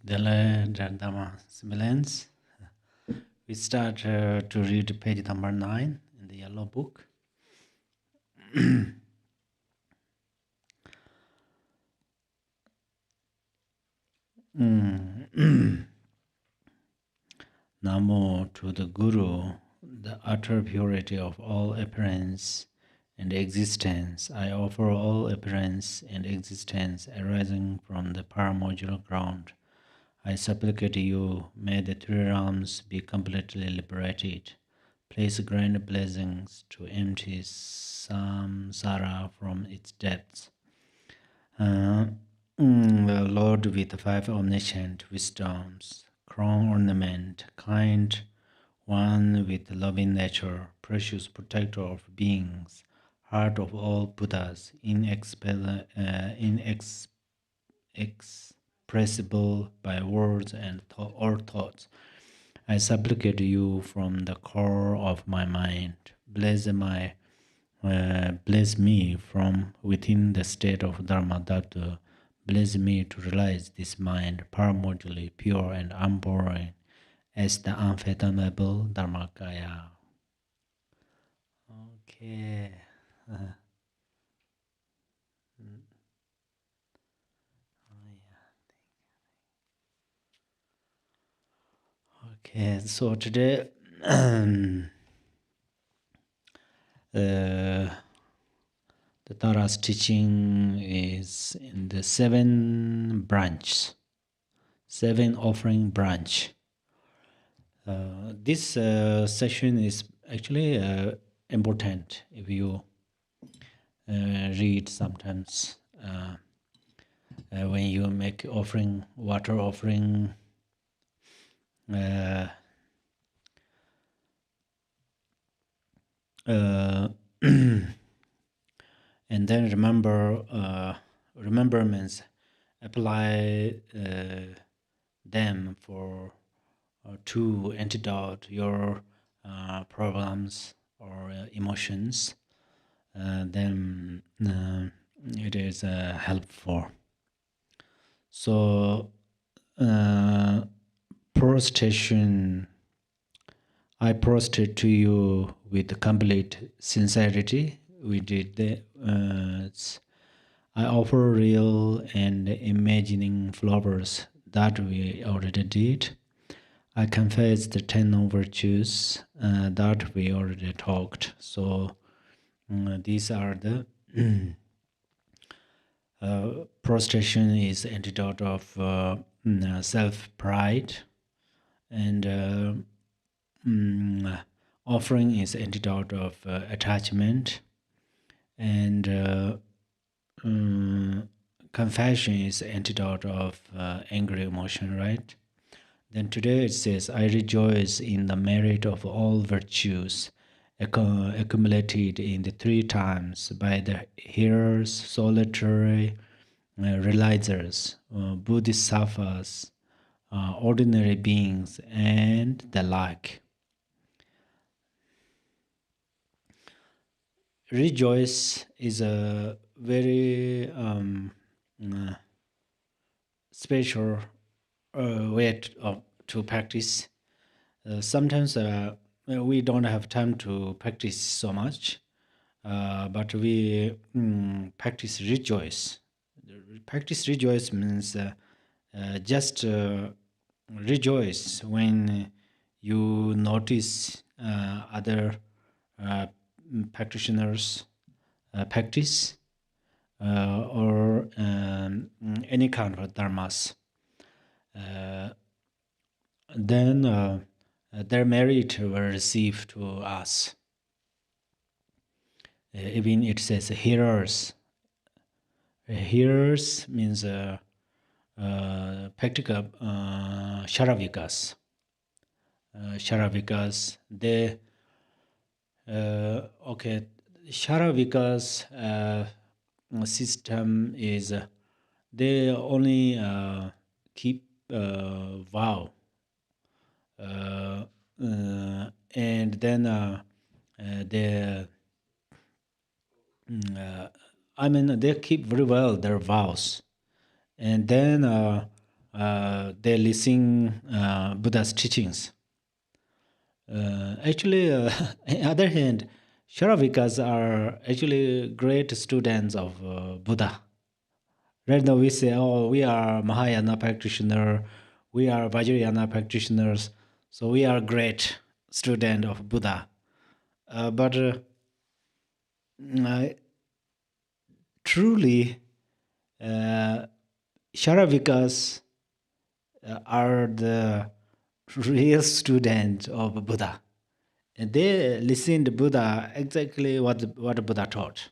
Dharma Similance. We start to read page number 9 in the yellow book. Namo to the Guru, the utter purity of all appearance and existence. I offer all appearance and existence arising from the primordial ground. I supplicate you, may the three realms be completely liberated. Place grand blessings to empty samsara from its depths. Lord with five omniscient wisdoms, crown ornament, kind one with loving nature, precious protector of beings, heart of all Buddhas, inexpressible by words and or thoughts. I supplicate you from the core of my mind. Bless me from within the state of Dharma Dhatu. Bless me to realize this mind primordially pure and unborn as the unfathomable Dharmakaya. Okay. Okay, so today the Tara's teaching is in the seven offering branch. This session is actually important if you read sometimes when you make offering, water offering, and then remember means apply them for to antidote your problems or emotions. Then it is helpful. So prostration, I prostrate to you with complete sincerity. We did the I offer real and imagining flowers that we already did. I confess the 10 virtues that we already talked. So these are the prostration is antidote of self-pride, and offering is antidote of attachment, and confession is antidote of angry emotion, right? Then today it says, I rejoice in the merit of all virtues accumulated in the 3 times by the hearers, solitary realizers, bodhisattvas, ordinary beings, and the like. Rejoice is a very special way to practice. Sometimes we don't have time to practice so much, but we practice rejoice. Practice rejoice means just rejoice when you notice other practitioners practice or any kind of dharmas. Then their merit will receive to us. Even it says hearers. Hearers means practical sharavikas. Sharavikas, they okay. Sharavikas system is they only keep vow, and then they I mean they keep very well their vows, and then they listen Buddha's teachings. Actually, on the other hand, Sharavikas are actually great students of Buddha. Right now, we say, oh, we are Mahayana practitioner, we are Vajrayana practitioners, so we are great student of Buddha. But uh, truly, uh, Sharavikas are the real student of Buddha. And they listen to Buddha exactly what Buddha taught.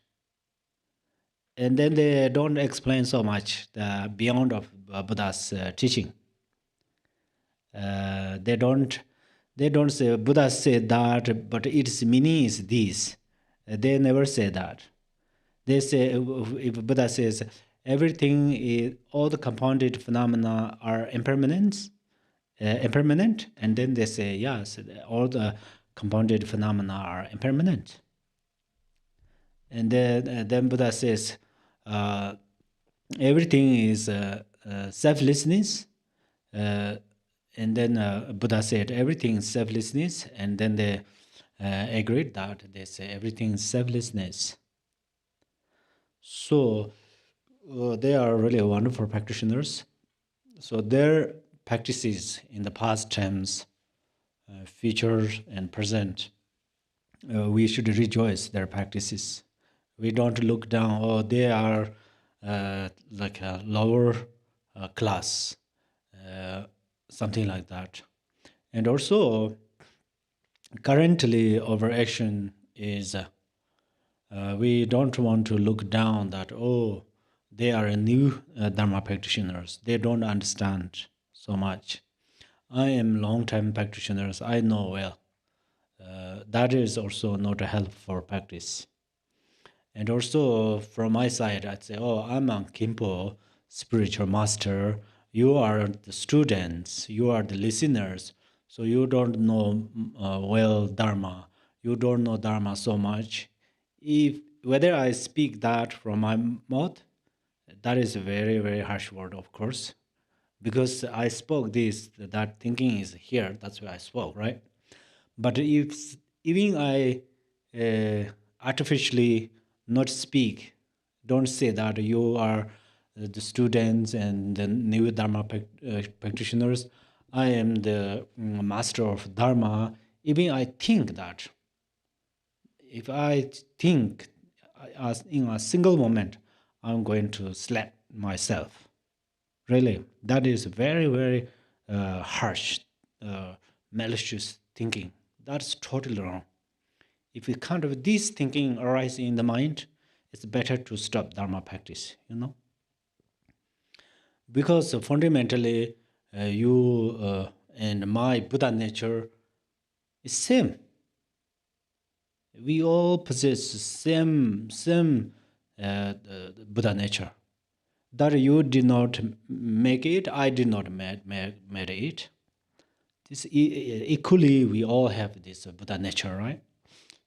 And then they don't explain so much the beyond of Buddha's teaching. They don't say Buddha said that, but its meaning is this. They never say that. They say if Buddha says everything is all the compounded phenomena are impermanent, and then they say yes, all the compounded phenomena are impermanent, and then Buddha says uh, everything is selflessness, uh, and then Buddha said everything is selflessness, and then they agreed that they say everything is selflessness. So they are really wonderful practitioners. So their practices in the past times, future, and present, we should rejoice their practices. We don't look down. Oh, they are like a lower class, uh, something like that. And also, currently, our action is we don't want to look down that, oh, they are a new Dharma practitioners. They don't understand so much. I am long-time practitioners. I know well. That is also not a help for practice. And also from my side, I'd say, oh, I'm a Khenpo spiritual master. You are the students. You are the listeners. So you don't know well Dharma. You don't know Dharma so much. If whether I speak that from my mouth, that is a very very harsh word, of course, because I spoke this. That thinking is here. That's why I spoke, right? But if even I artificially not speak, don't say that you are the students and the new Dharma practitioners. I am the master of Dharma. Even I think that, if I think as in a single moment, I'm going to slap myself. Really, that is very, very harsh, malicious thinking. That's totally wrong. If you kind of this thinking arise in the mind, it's better to stop Dharma practice, because fundamentally, you and my Buddha nature is same. We all possess same the Buddha nature. That you did not make it, I did not made it. This equally, we all have this Buddha nature, right?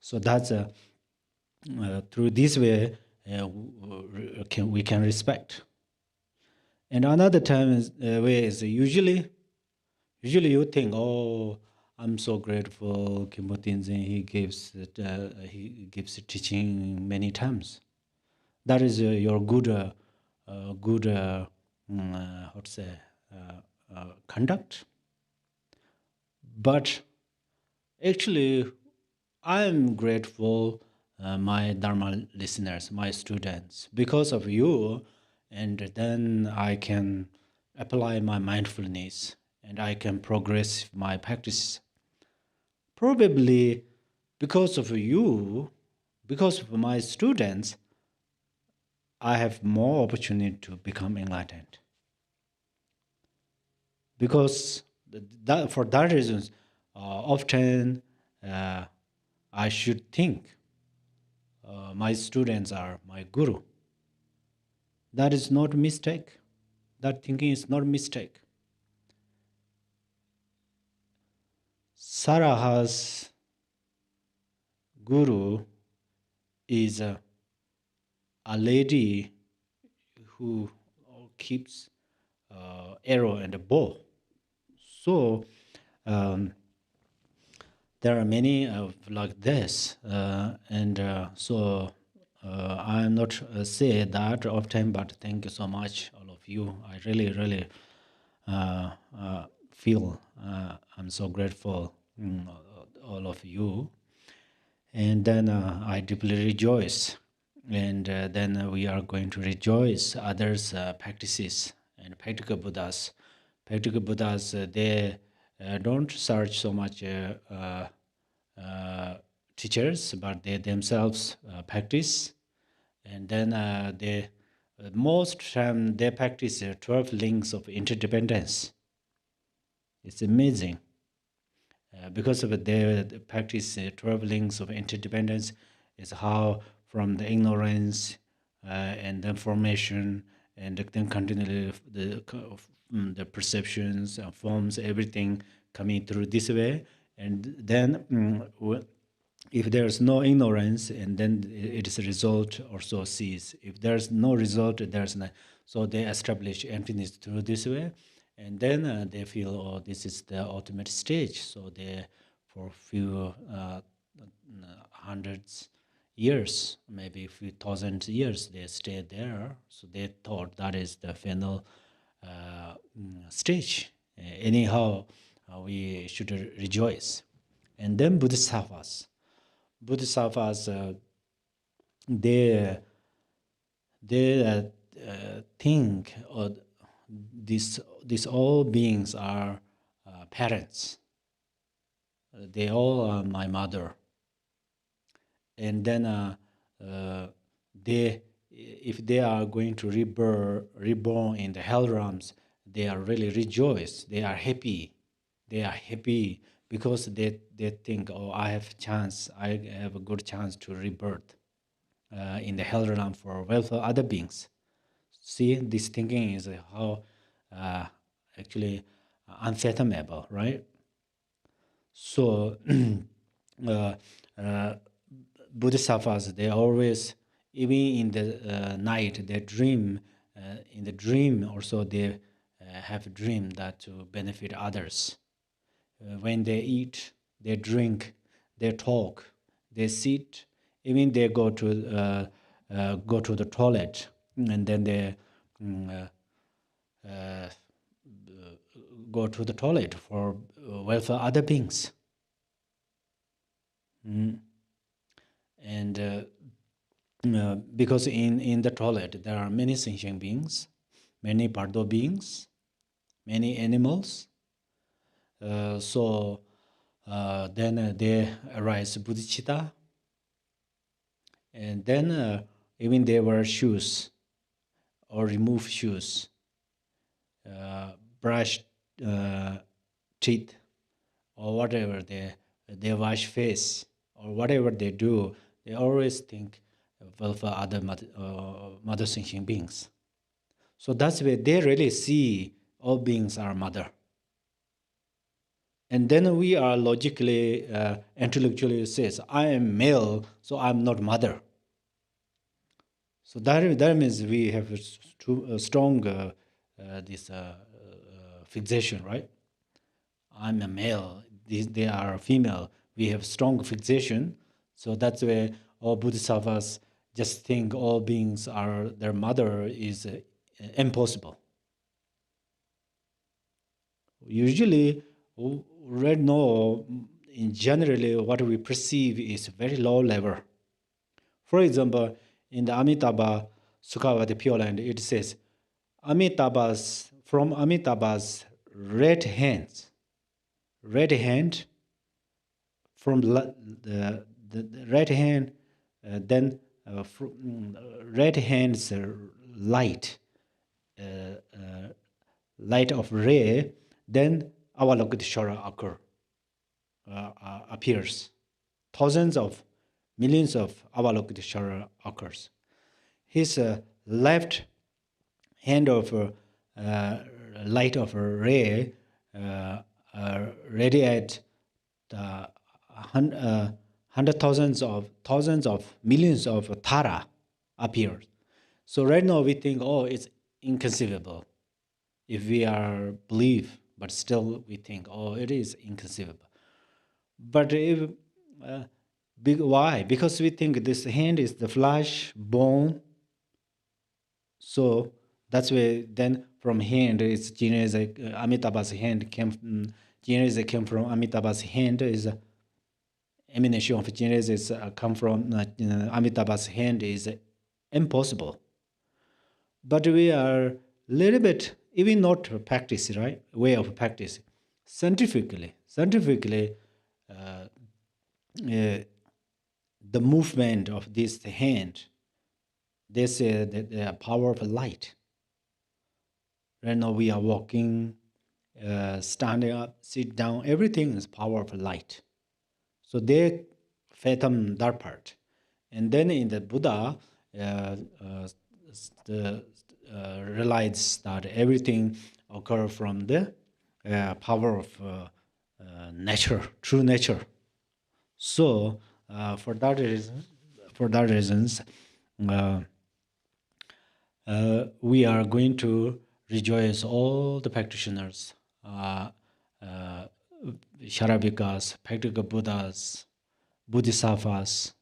So that's through this way we can respect. And another time way is usually you think, oh, I'm so grateful, Khenpo Tenzin, he gives teaching many times. That is your good how to say conduct. But actually, I'm grateful, my Dharma listeners, my students, because of you, and then I can apply my mindfulness and I can progress my practice. Probably because of you, because of my students, I have more opportunity to become enlightened. Because for that reason, often uh, I should think my students are my guru. That is not a mistake. That thinking is not a mistake. Saraha's guru is a lady who keeps arrow and a bow. So um, there are many like this, and so I'm not say that often, but thank you so much, all of you. I really, really feel I'm so grateful, all of you. And then I deeply rejoice. And then we are going to rejoice others' practices and practical Buddhas. Practical Buddhas, they don't search so much uh, teachers, but they themselves practice. And then they most time they practice 12 links of interdependence. It's amazing. Because of their practice, 12 links of interdependence is how from the ignorance and the formation and then continually the perceptions, forms, everything coming through this way. And then if there's no ignorance, and then it is a result also cease. If there's no result, there's no. So they establish emptiness through this way, and then they feel, oh, this is the ultimate stage. So they, for few hundreds years, maybe a few thousand years, they stay there. So they thought that is the final stage. Anyhow, we should rejoice. And then Bodhisattvas. Bodhisattvas, they think these all beings are parents. They all are my mother. And then they, if they are going to reborn in the hell realms, they are really rejoice. They are happy. They are happy because they think, oh, I have chance. I have a good chance to rebirth in the hell realm for welfare of other beings. See, this thinking is how uh, actually unfathomable, right? So uh, uh, Bodhisattvas, they always, even in the night, they dream. In the dream, also they have a dream that to benefit others. When they eat, they drink, they talk, they sit, even they go to the toilet, and then they mm, uh, go to the toilet for welfare other beings. Mm. And because in the toilet there are many sentient beings, many bardo beings, many animals. So then they arise bodhicitta, and then even they wear shoes or remove shoes, brush uh, teeth, or whatever they wash face or whatever they do, they always think welfare other mother sentient beings. So that's where they really see all beings are mother. And then we are logically, intellectually says, I am male, so I'm not mother. So that means we have a strong this fixation, right? I'm a male, they are female. We have strong fixation. So that's where all bodhisattvas just think all beings are their mother is impossible. Usually, right now, in generally, what we perceive is very low level. For example, in the Amitabha Sukhavati Pure Land, it says, from Amitabha's red hand from the right hand, then right hand's light, uh, uh, light of ray, then Avalokiteshvara appears. Thousands of millions of Avalokiteshvara occurs. His left hand of light of ray radiate the hundred thousands of millions of Tara appear. So right now we think, oh, it's inconceivable. if we are believe, but still we think, oh, it is inconceivable. But if why? Because we think this hand is the flesh, bone. So that's why then from hand is genesis. Amitabha's hand came. Genesis came from Amitabha's hand is emanation of genesis come from Amitabha's hand is impossible. But we are little bit even not practice right way of practice scientifically uh, the movement of this hand, they say that the power of light. Right now we are walking, standing up, sit down, everything is power of light. So they fathom that part. And then in the Buddha, the, realized that everything occur from the power of nature, true nature. So for that reasons, uh, we are going to rejoice all the practitioners, uh, Sharabikas, practical Buddhas, Bodhisattvas,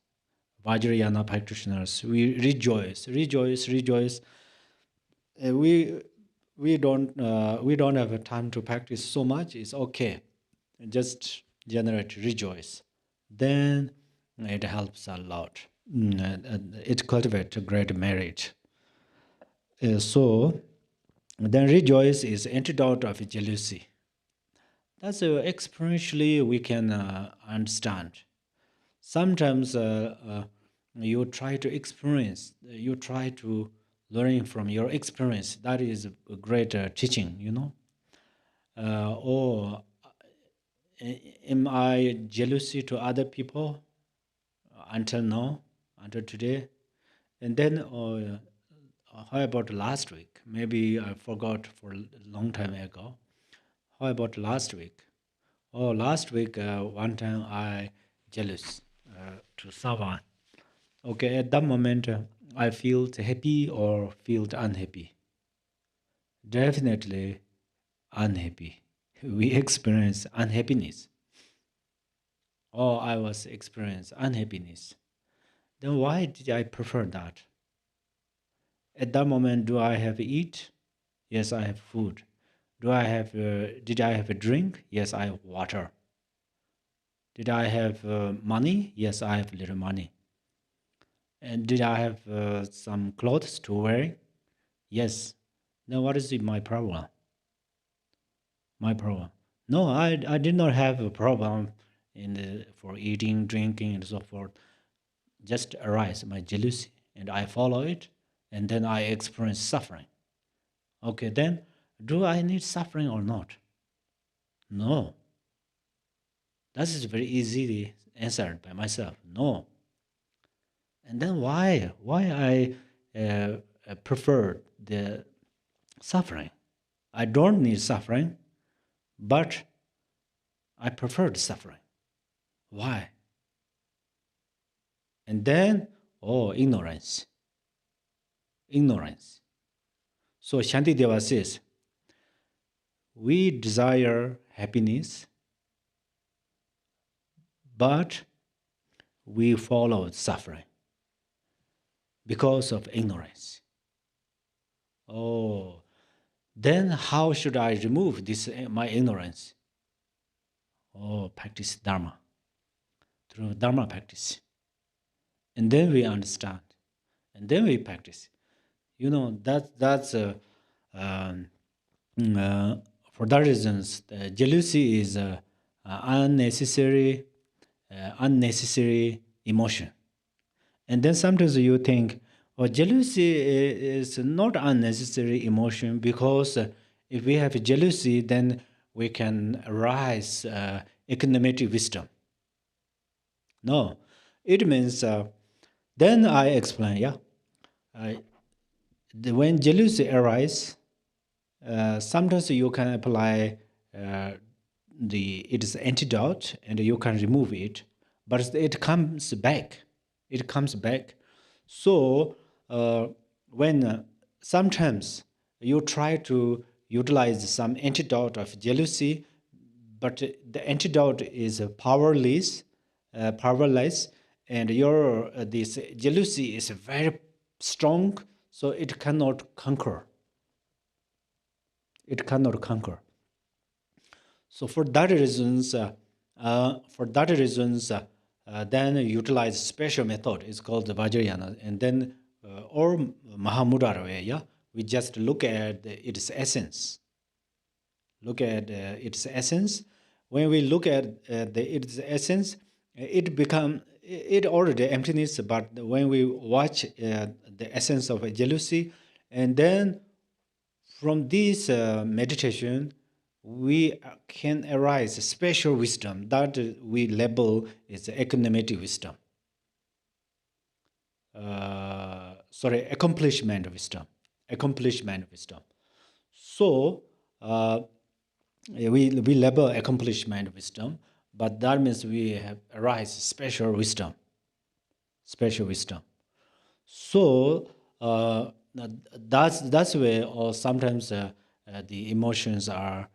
Vajrayana practitioners. We rejoice, rejoice, rejoice. We we don't have a time to practice so much. It's okay, just generate rejoice. Then it helps a lot. It cultivates a great merit. So then rejoice is antidote of jealousy. That's experientially we can understand. Sometimes you try to experience, you try to learn from your experience. That is a great teaching, you know. Or am I jealousy to other people until now, until today? And then how about last week? Maybe I forgot for a long time ago. How about last week? Oh, last week, one time I jealous to someone. Okay, at that moment, I felt happy or felt unhappy. Definitely unhappy. We experience unhappiness. Or I was experience unhappiness. Then why did I prefer that? At that moment, do I have eat? Yes, I have food. Do I have? Did I have a drink? Yes, I have water. Did I have money? Yes, I have little money. And did I have some clothes to wear? Yes. Then what is my problem? My problem. No, I did not have a problem in for eating, drinking, and so forth. Just arise my jealousy, and I follow it, and then I experience suffering. Okay, then do I need suffering or not? No. That is very easily answered by myself. No. And then why? Why I prefer the suffering? I don't need suffering, but I prefer the suffering. Why? And then, oh, ignorance. Ignorance. So Shantideva says, we desire happiness, but we follow suffering because of ignorance. Oh, then how should I remove this my ignorance? Oh, practice Dharma through Dharma practice, and then we understand, and then we practice. You know that's um, mm, for that reasons jealousy is unnecessary emotion. And then sometimes you think, oh, jealousy is not unnecessary emotion because if we have jealousy, then we can arise economic wisdom. No, it means, then I explain, yeah. Uh, when jealousy arises, sometimes you can apply uh, the its antidote and you can remove it, but it comes back. It comes back. So when sometimes you try to utilize some antidote of jealousy, but the antidote is powerless, and your this jealousy is very strong, so it cannot conquer. It cannot conquer. So for that reasons, then utilize special method. It's called the Vajrayana, and then or Mahamudra. Yeah, we just look at its essence. Look at its essence. When we look at its essence, it become it already emptiness. But when we watch the essence of a jealousy, and then from this meditation, we can arise a special wisdom that we label as economic wisdom. Accomplishment wisdom. Accomplishment wisdom. So we label accomplishment wisdom, but that means we have arise special wisdom. Special wisdom. So that's where, or sometimes the emotions are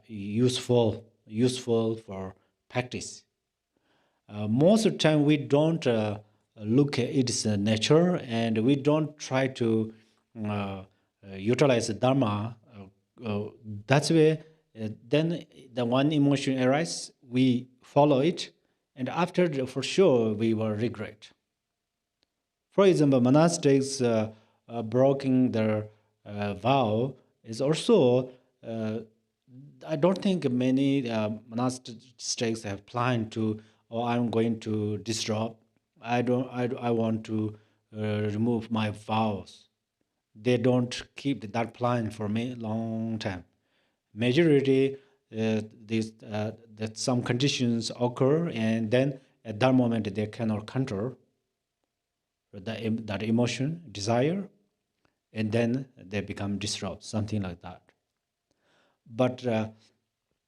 useful for practice. Most of the time, we don't look at its nature, and we don't try to utilize the dharma. That's where then the one emotion arises, we follow it, and after for sure we will regret. For example, monastics breaking their vow is also. Uh, I don't think many monastics have planned to. Oh, I'm going to disrupt. I don't. I want to remove my vows. They don't keep that plan for me long time. Majority, that some conditions occur, and then at that moment they cannot control that emotion, desire, and then they become disrupt, something like that. But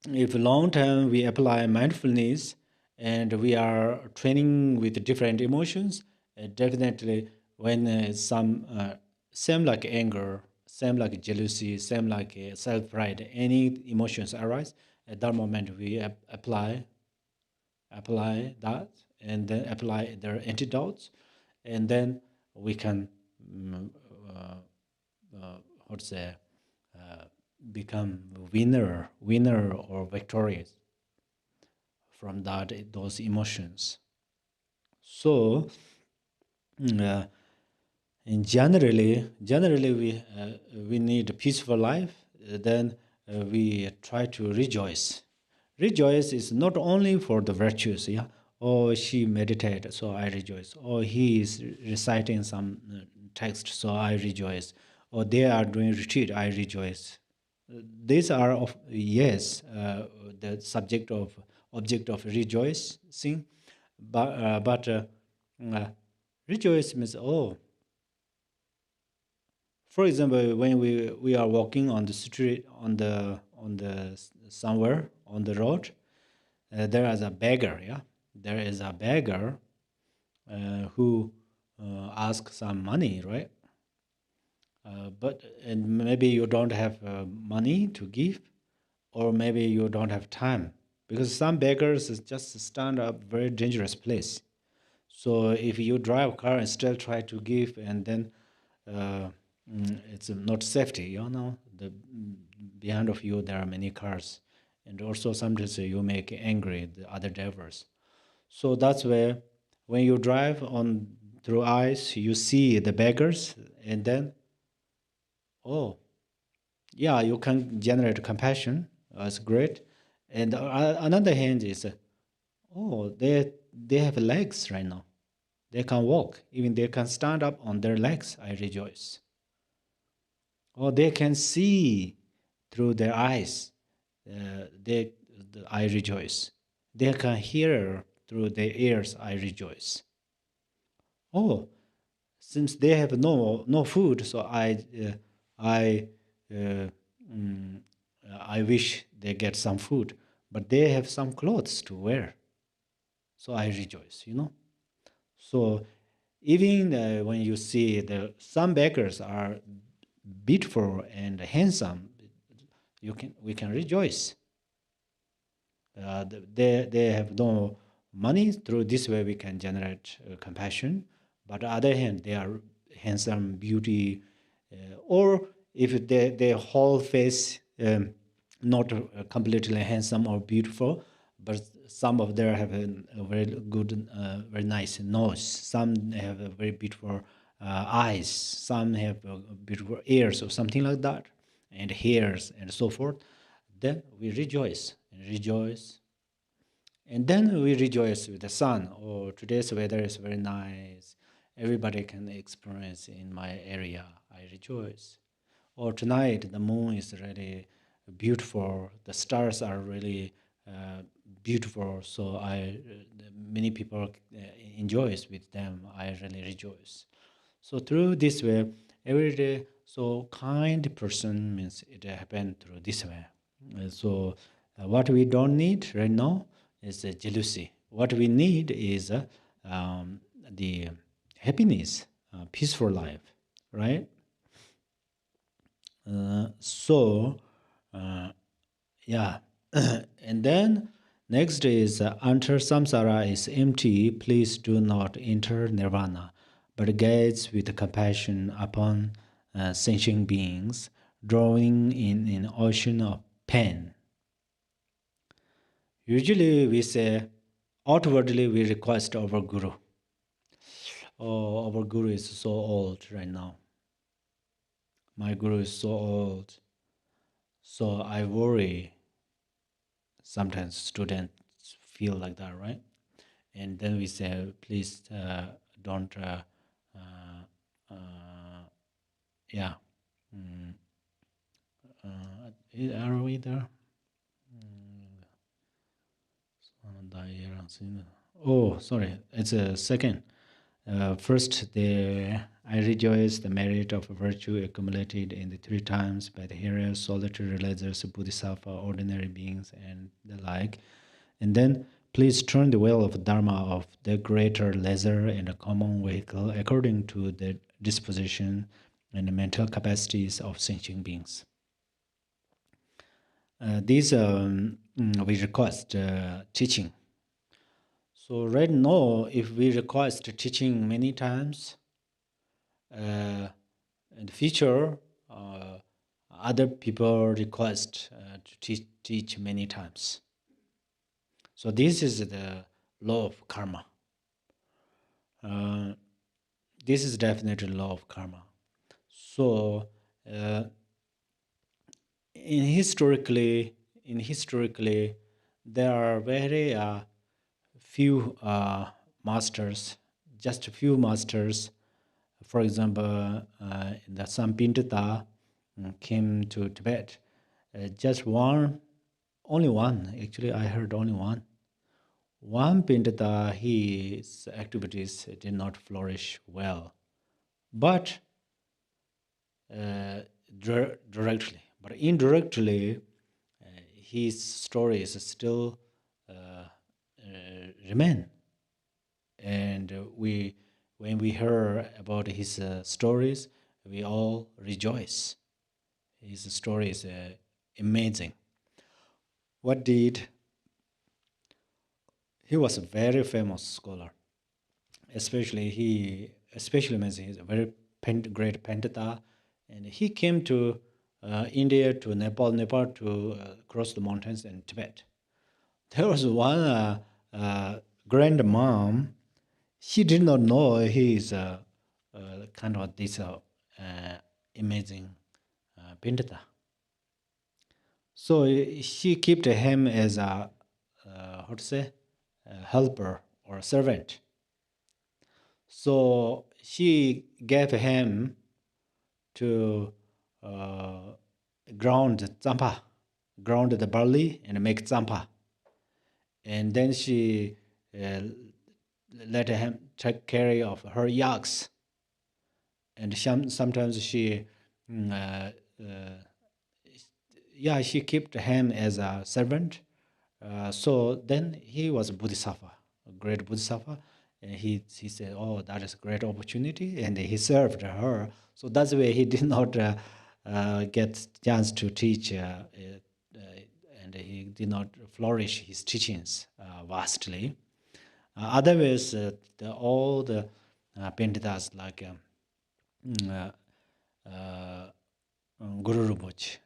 if long term we apply mindfulness and we are training with different emotions, definitely when some same like anger, same like jealousy, same like self pride, any emotions arise, at that moment we apply that, and then apply their antidotes, and then we can mm, uh, how to say uh, become winner or victorious from that those emotions. So uh, and generally we need a peaceful life. Then we try to rejoice. Rejoice is not only for the virtues. Yeah. Oh, she meditated, so I rejoice. Or he is reciting some text, so I rejoice. Or they are doing retreat, I rejoice. These are of yes, the subject of object of rejoicing, but uh, rejoice means, oh, for example, when we are walking on the street, somewhere on the road, there is a beggar. Yeah, there is a beggar who asks some money, right? But and maybe you don't have money to give, or maybe you don't have time, because some beggars is just stand up very dangerous place. So if you drive a car and still try to give, and then uh, it's not safety, you know. Behind of you there are many cars, and also sometimes you make angry the other drivers. So that's where when you drive on through eyes, you see the beggars, and then oh yeah, you can generate compassion. That's great. And another hand is oh, they have legs right now. They can walk, even they can stand up on their legs. I rejoice. Or they can see through their eyes. They, I rejoice. They can hear through their ears. I rejoice. Oh, since they have no food, so I uh, mm, I wish they get some food, but they have some clothes to wear, so I rejoice. You know. So even when you see the some beggars are beautiful and handsome, we can rejoice. They have no money. Through this way, we can generate compassion. But on the other hand, they are handsome, beauty, or if their whole face not completely handsome or beautiful, but some of them have a very good, very nice nose. Some have a very beautiful eyes. Some have beautiful ears or something like that, and hairs and so forth. Then we rejoice and rejoice, and then we rejoice with the sun. Oh, today's weather is very nice. Everybody can experience in my area. I rejoice. Or tonight the moon is really beautiful. The stars are really beautiful. So many people enjoys with them. I really rejoice. So through this way, every day, so kind person means it happened through this way. What we don't need right now is jealousy. What we need is the happiness, peaceful life, right? So, yeah. And then next is enter samsara is empty. Please do not enter nirvana, but gaze with compassion upon sentient beings, drawing in an ocean of pain. Usually we say, outwardly we request our guru. Oh, our guru is so old right now. My guru is so old. So I worry. Sometimes students feel like that, right? And then we say, please don't, uh, yeah. Mm, are we there? Oh, sorry, it's a second. First, I rejoice the merit of virtue accumulated in the three times by the hearers, solitary realizers, bodhisattva, ordinary beings, and the like. And then, please turn the wheel of dharma of the greater, lesser, and a common vehicle according to the disposition and the mental capacities of sentient beings. These we request teaching. So right now, if we request teaching many times, in the future, other people request to teach many times. So this is the law of karma. Uh, this is definitely law of karma. So uh, in historically, there are very few masters, just a few masters. For example, the Sampintata came to Tibet. Just one, only one. Actually, I heard only one. One Pintata, his activities did not flourish well, but uh, directly, but indirectly, his stories still remain. And when we hear about his stories, we all rejoice. His story is amazing. What did he was a very famous scholar. Especially means he's a very great pentata, and he came to India, to Nepal to cross the mountains in Tibet. There was one grandmom. She did not know he is kind of this amazing pentata. So she kept him as a how to say a helper or a servant. So she gave him to uh, ground zampa, ground the barley and make zampa. And then she uh, let him take care of her yaks. And sometimes she, mm, yeah, she kept him as a servant. So then he was a bodhisattva, a great bodhisattva. And he said, "Oh, that is a great opportunity," and he served her. So that's why he did not get chance to teach, and he did not flourish his teachings vastly. Otherwise, all the Penditas like mm, Guru Rinpoche.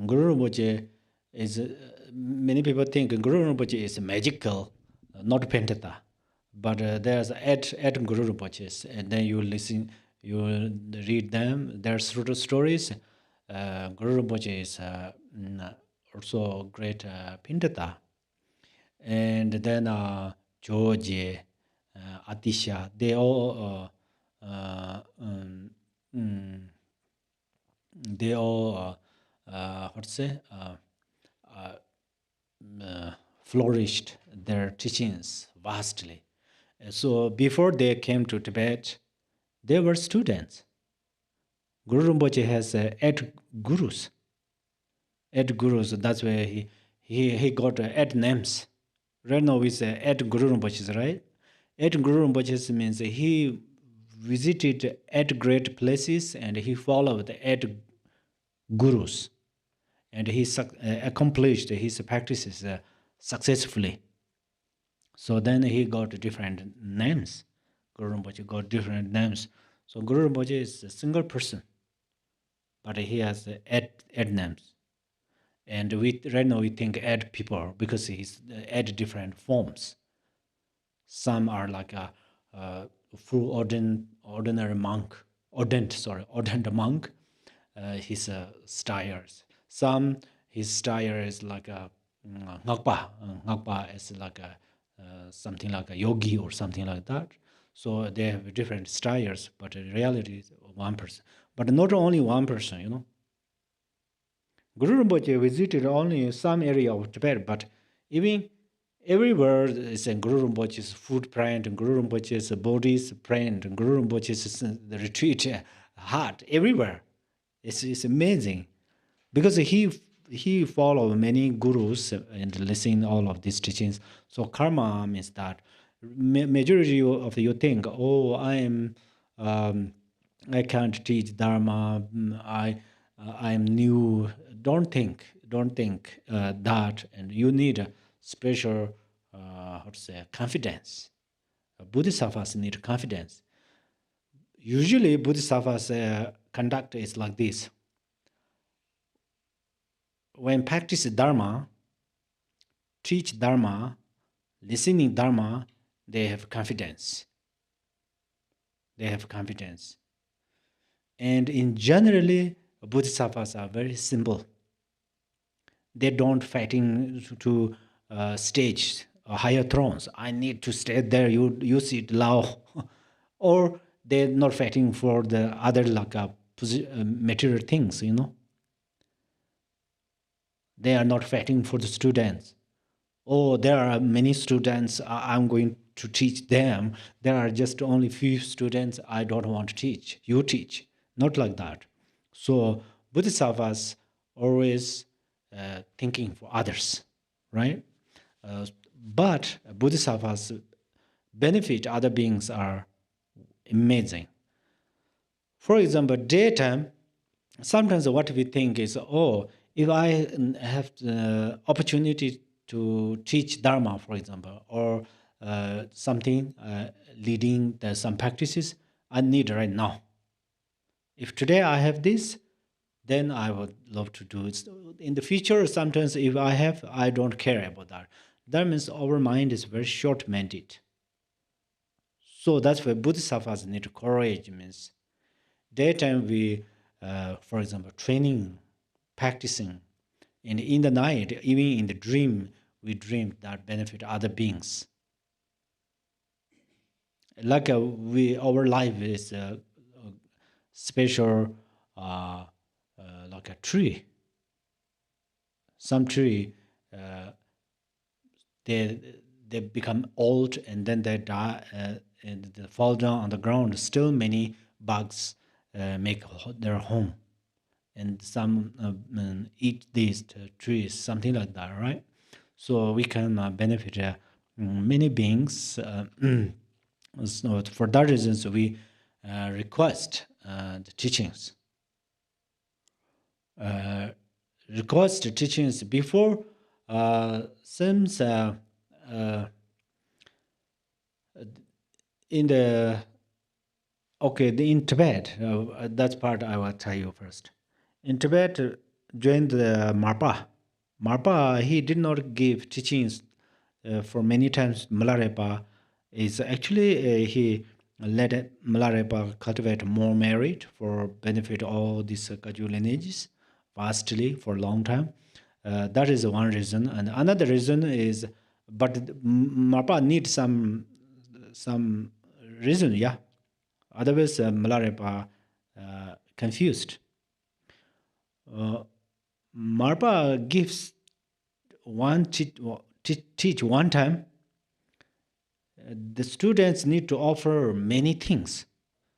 Guru Rinpoche is, many people think Guru Rinpoche is magical, not Pentata. But there's Ed Guru Rinpoches, and then you listen, you read them, their sort of stories. Guru Rinpoche is also great Pentata. And then George, Atisha, they all mm, they all what to say uh, flourished their teachings vastly. So before they came to Tibet, they were students. Guru Rinpoche has 8 gurus. 8 gurus. That's where he got 8 names. Right now it's 8 Guru Rinpoches, right? 8 Guru Rinpoches means he visited 8 great places and he followed the 8 gurus, and he accomplished his practices successfully. So then he got different names. Guru Rinpoche got different names. So Guru Rinpoche is a single person, but he has 8 names. And we right now we think 8 people because he's 8 different forms. Some are like a full ordinary monk, ordained monk. His styles. Some his style is like a ngakpa. Ngakpa is like a something like a yogi or something like that. So they have different styles, but in reality, it's one person. But not only one person, Guru Rinpoche visited only some area of Tibet, but even everywhere is a Guru Rinpoche's footprint, and Guru Rinpoche's body's print, and Guru Rinpoche's the retreat hut, everywhere. It's amazing because he followed many gurus and listened all of these teachings. So karma means that majority of you think, oh, um, I can't teach dharma. I'm new. Don't think that, and you need a special how to say confidence. Bodhisattvas need confidence. Usually, bodhisattvas conduct is like this. When practice Dharma, teach Dharma, listening Dharma, they have confidence. They have confidence. And in generally, bodhisattvas are very simple. They don't fighting to stage higher thrones. I need to stay there. You sit low, or they're not fighting for the other like material things. They are not fighting for the students. Oh, there are many students. I'm going to teach them. There are just only few students. I don't want to teach. You teach. Not like that. So Bodhisattvas always thinking for others, right? But Bodhisattvas benefit other beings are amazing. For example, daytime, sometimes what we think is, oh, if I have the opportunity to teach Dharma, for example, or something leading some practices, I need right now. If today I have this, then I would love to do it. In the future, sometimes if I have, I don't care about that. That means our mind is very short-minded. So that's why Bodhisattvas need courage. Means daytime we, for example, training, practicing, and in the night, even in the dream, we dream that benefit other beings. Like our life is a special, like a tree. Some tree, they become old and then they die and they fall down on the ground. Still, many bugs make their home, and some eat these trees, something like that, right? So we can benefit many beings. So for that reason, we request the teachings. uh, request teachings before since uh, in the okay in Tibet that's part I will tell you first. In Tibet, during the Marpa he did not give teachings for many times. Milarepa is actually he let Milarepa cultivate more merit for benefit all these Kaju lineages vastly for a long time. That is one reason, and another reason is, but Marpa needs some reason, yeah. Otherwise, Milarepa confused. Uh, Marpa gives one teach one time. The students need to offer many things.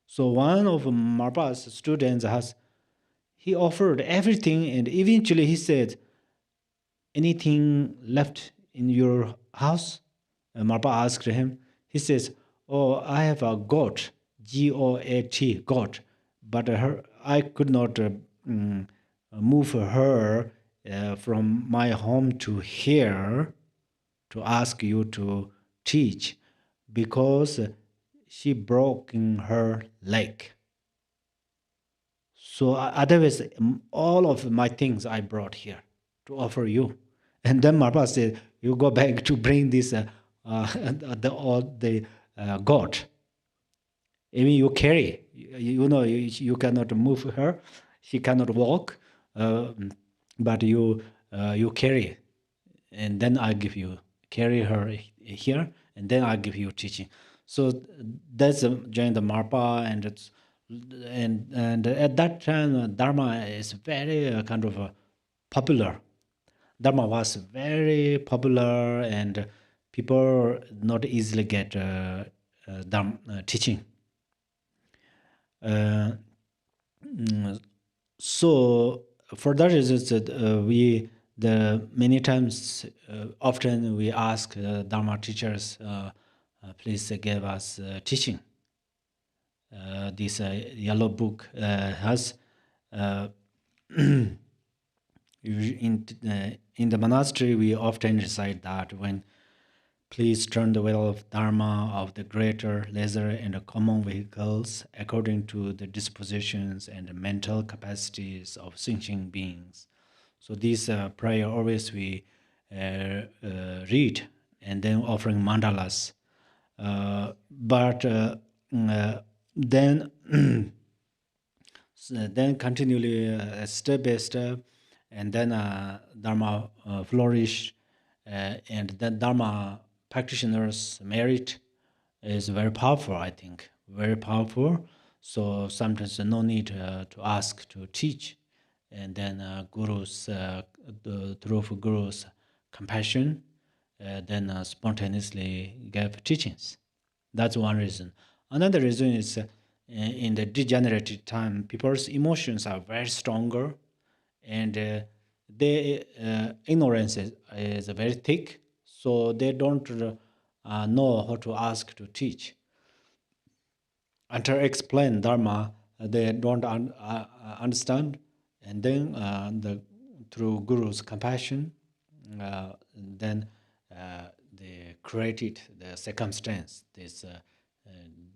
So one of Marpa's students has he offered everything, and eventually he said, "Anything left in your house?" Marpa asked him. He says, "Oh, I have a goat, Goat, goat, but I could not move her from my home to here to ask you to teach because she broke in her leg. So otherwise, all of my things I brought here to offer you." And then Marpa said, "You go back to bring this the God. Even you carry, you cannot move her, she cannot walk, uh, but you carry, and then I give you carry her here, and then I give you teaching." So that's during the Marpa, and and at that time Dharma is very kind of popular. Dharma was very popular, and people not easily get teaching. Uh, so for that reason, that we the many times often we ask Dharma teachers, please give us teaching. This yellow book has uh, in the monastery we often recite that when please turn the wheel of Dharma of the greater, lesser, and the common vehicles according to the dispositions and the mental capacities of sentient beings. So this prayer always we read and then offering mandalas. But then then continually step by step, and then Dharma flourish, and then Dharma practitioners' merit is very powerful, I think, very powerful. So sometimes no need to ask to teach, and then through Guru's compassion, then spontaneously give teachings. That's one reason. Another reason is in the degenerated time, people's emotions are very stronger, and their ignorance is very thick, so they don't know how to ask to teach. Until explain Dharma, they don't understand, and then through Guru's compassion, then they created the circumstance.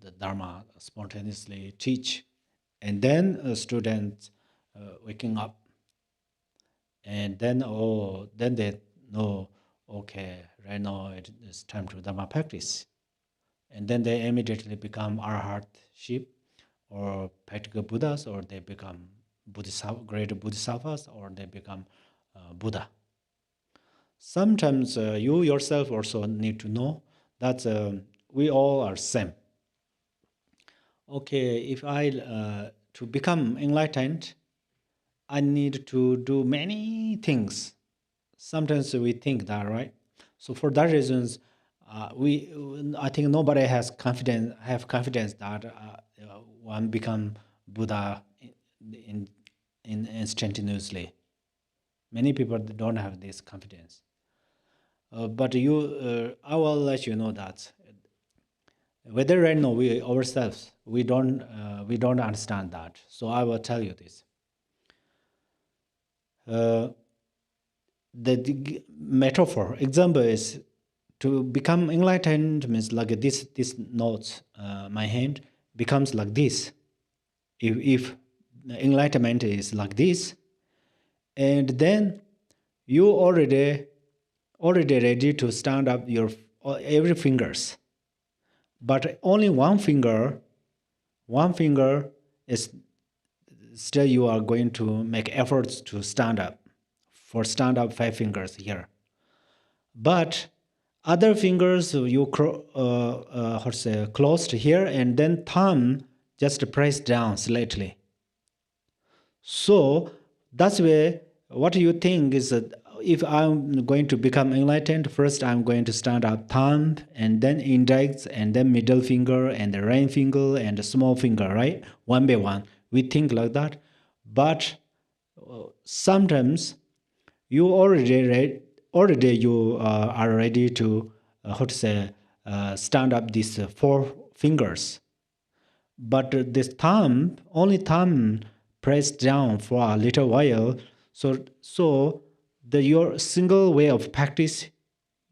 The Dharma spontaneously teach, and then students waking up, and then then they know, okay, right now it is time to Dharma practice, and then they immediately become arhatship or practical Buddhas, or they become greater Bodhisattvas, or they become Buddha. Sometimes you yourself also need to know that we all are same. Okay, if I to become enlightened, I need to do many things. Sometimes we think that, right? So for that reasons, we I think nobody has confidence that one become Buddha in, in instantaneously. Many people don't have this confidence. But I will let you know that whether right now we ourselves we don't understand that. So I will tell you this. uh, the metaphor example is to become enlightened means like this notes my hand becomes like this. If enlightenment is like this, and then you already ready to stand up your every fingers, but only one finger is still you are going to make efforts to stand up for stand up five fingers here, but other fingers you how to say closed here, and then thumb just press down slightly. So that's where what you think is that if I'm going to become enlightened, first I'm going to stand up thumb and then index and then middle finger and the ring finger and the small finger, right? One by one. We think like that. But sometimes you already you are ready to how to say stand up these four fingers, but this thumb only thumb pressed down for a little while. So the your single way of practice,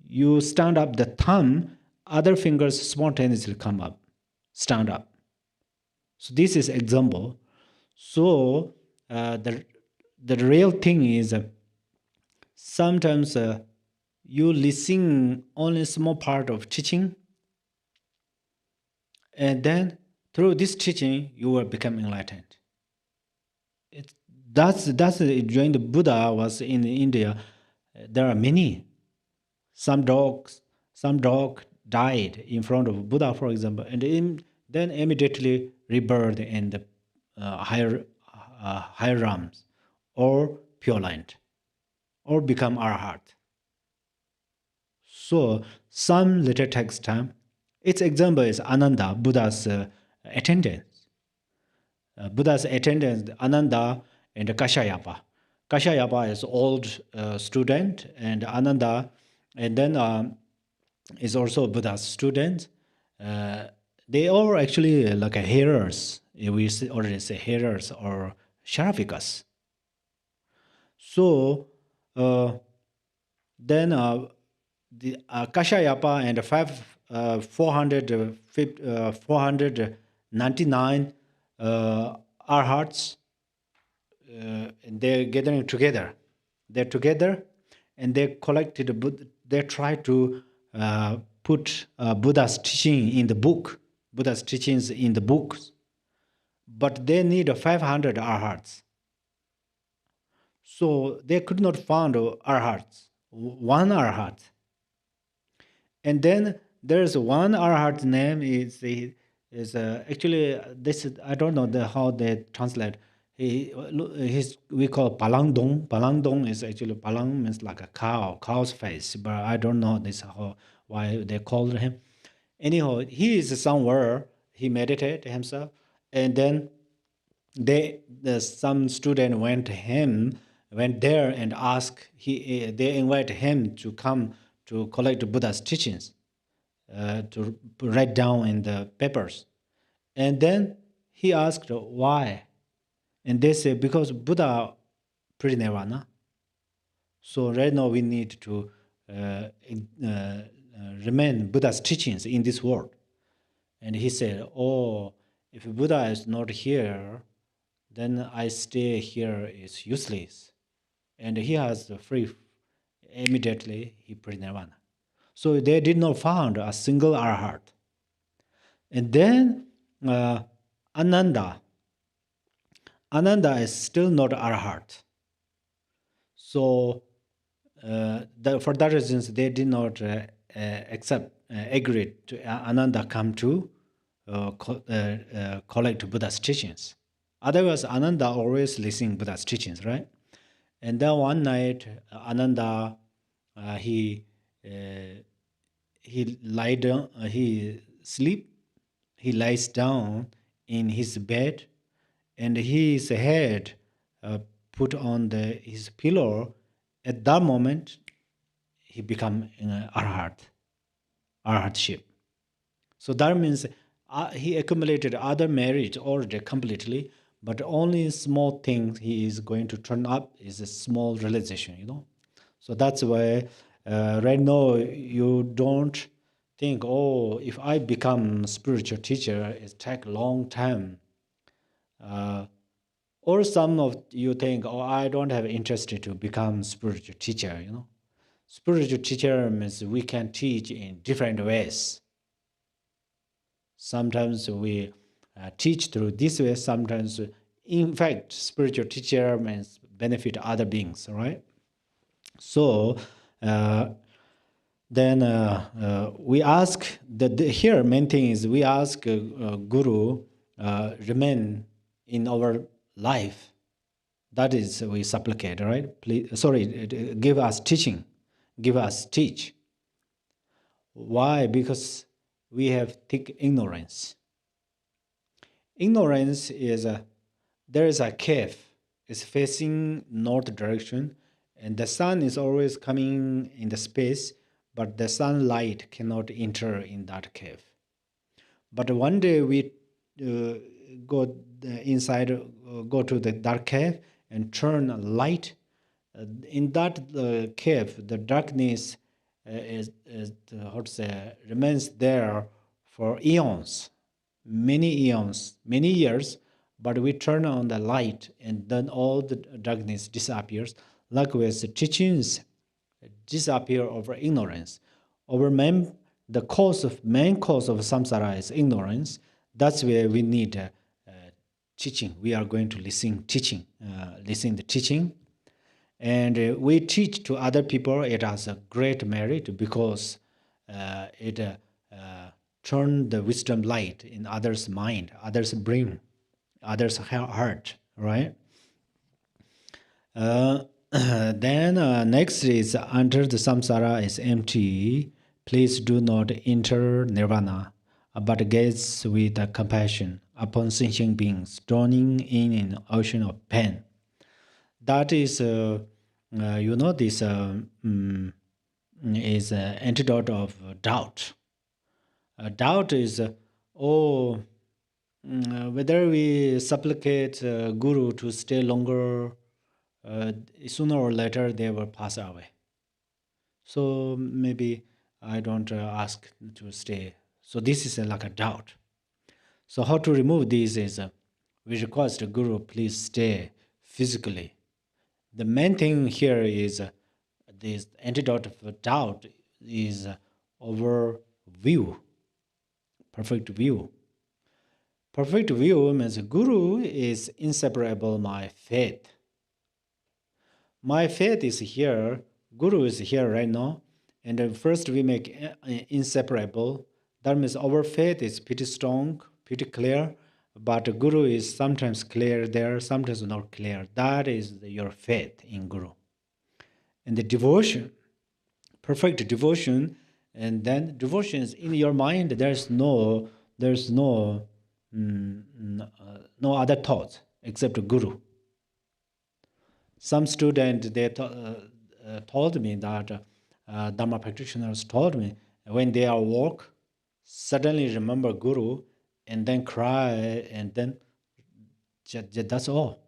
you stand up the thumb, other fingers spontaneously come up, stand up. So this is example. So the real thing is sometimes you listen only small part of teaching, and then through this teaching you will become enlightened. It, that's during the Buddha was in India. There are many. Some dog died in front of Buddha, for example, and then immediately rebirth in the higher realms, or pure land, or become arhat. So some later takes time. Its example is Ananda, Buddha's attendant. Buddha's attendants, Ananda and Kashayapa. Kashayapa is old student, and Ananda, and then is also Buddha's student. They are actually like a hearers. Already say hearers or sharavikas. So uh, then the Kashayapa and 499 arhats, and they're gathering together. They're together, and they collected. They try to put Buddha's teaching in the book. Buddha's teachings in the books, but they need 500 arhats. So they could not find arhats. One arhat. And then there's one arhat name is actually this I don't know how they translate. He's we call Palangdong. Palangdong is actually Palang means like a cow's face, but I don't know this how why they called him. Anyhow, he is somewhere. He meditated himself, and then some student went there and asked they invite him to come to collect Buddha's teachings, to write down in the papers. And then he asked why, and they say because Buddha pre-nirvana. So right now we need to remain Buddha's teachings in this world. And he said, "Oh, if Buddha is not here, then I stay here is useless." And he has the free. Immediately he pre-nirvana. So they did not find a single arhat. And then Ananda. Ananda is still not arhat. So for that reasons, they did not agree to Ananda come to collect Buddha's teachings. Otherwise, Ananda always listening Buddha's teachings, right? And then one night, Ananda, he lie down, he lies down in his bed, and his head put on his pillow. At that moment, he become arhatship. So that means he accumulated other merit already completely, but only small things he is going to turn up is a small realization. So that's why right now you don't think, oh, if I become spiritual teacher, it take a long time. Or some of you think, oh, I don't have interest to become spiritual teacher. Spiritual teacher means we can teach in different ways. Sometimes we teach through this way. Sometimes, in fact, spiritual teacher means benefit other beings, right? So uh, then we ask here main thing is we ask Guru remain in our life. That is we supplicate, right? Please, sorry, give us teaching, give us teach. Why? Because we have thick ignorance. Ignorance is there is a cave. It's facing north direction, and the sun is always coming in the space, but the sunlight cannot enter in that cave. But one day we uh, go inside, go to the dark cave and turn a light. In that cave, the darkness is how to say remains there for eons, many eons, many years. But we turn on the light, and then all the darkness disappears. Likewise, the teachings disappear over ignorance. Over the main cause of samsara is ignorance. That's where we need teaching. We are going to listen the teaching, and we teach to other people. It has a great merit because it turn the wisdom light in others' mind, others' brain, others' heart. Right. Uh, then next is under the samsara is empty. Please do not enter nirvana, but gaze with compassion upon sentient beings drowning in an ocean of pain. That is, this is an antidote of doubt. Doubt is, oh, whether we supplicate Guru to stay longer, sooner or later they will pass away. So maybe I don't ask to stay. So this is like a doubt. So how to remove this is we request the Guru please stay physically. The main thing here is this antidote of doubt is our view, perfect view. Perfect view means Guru is inseparable my faith. My faith is here, Guru is here right now, and first we make inseparable. That means our faith is pretty strong, pretty clear, but Guru is sometimes clear there, sometimes not clear. That is your faith in Guru. And the devotion, perfect devotion, and then devotion is in your mind. There's no no other thoughts except Guru. Some student they told me that Dharma practitioners told me when they are walk, suddenly remember Guru, and then cry, and then that's all.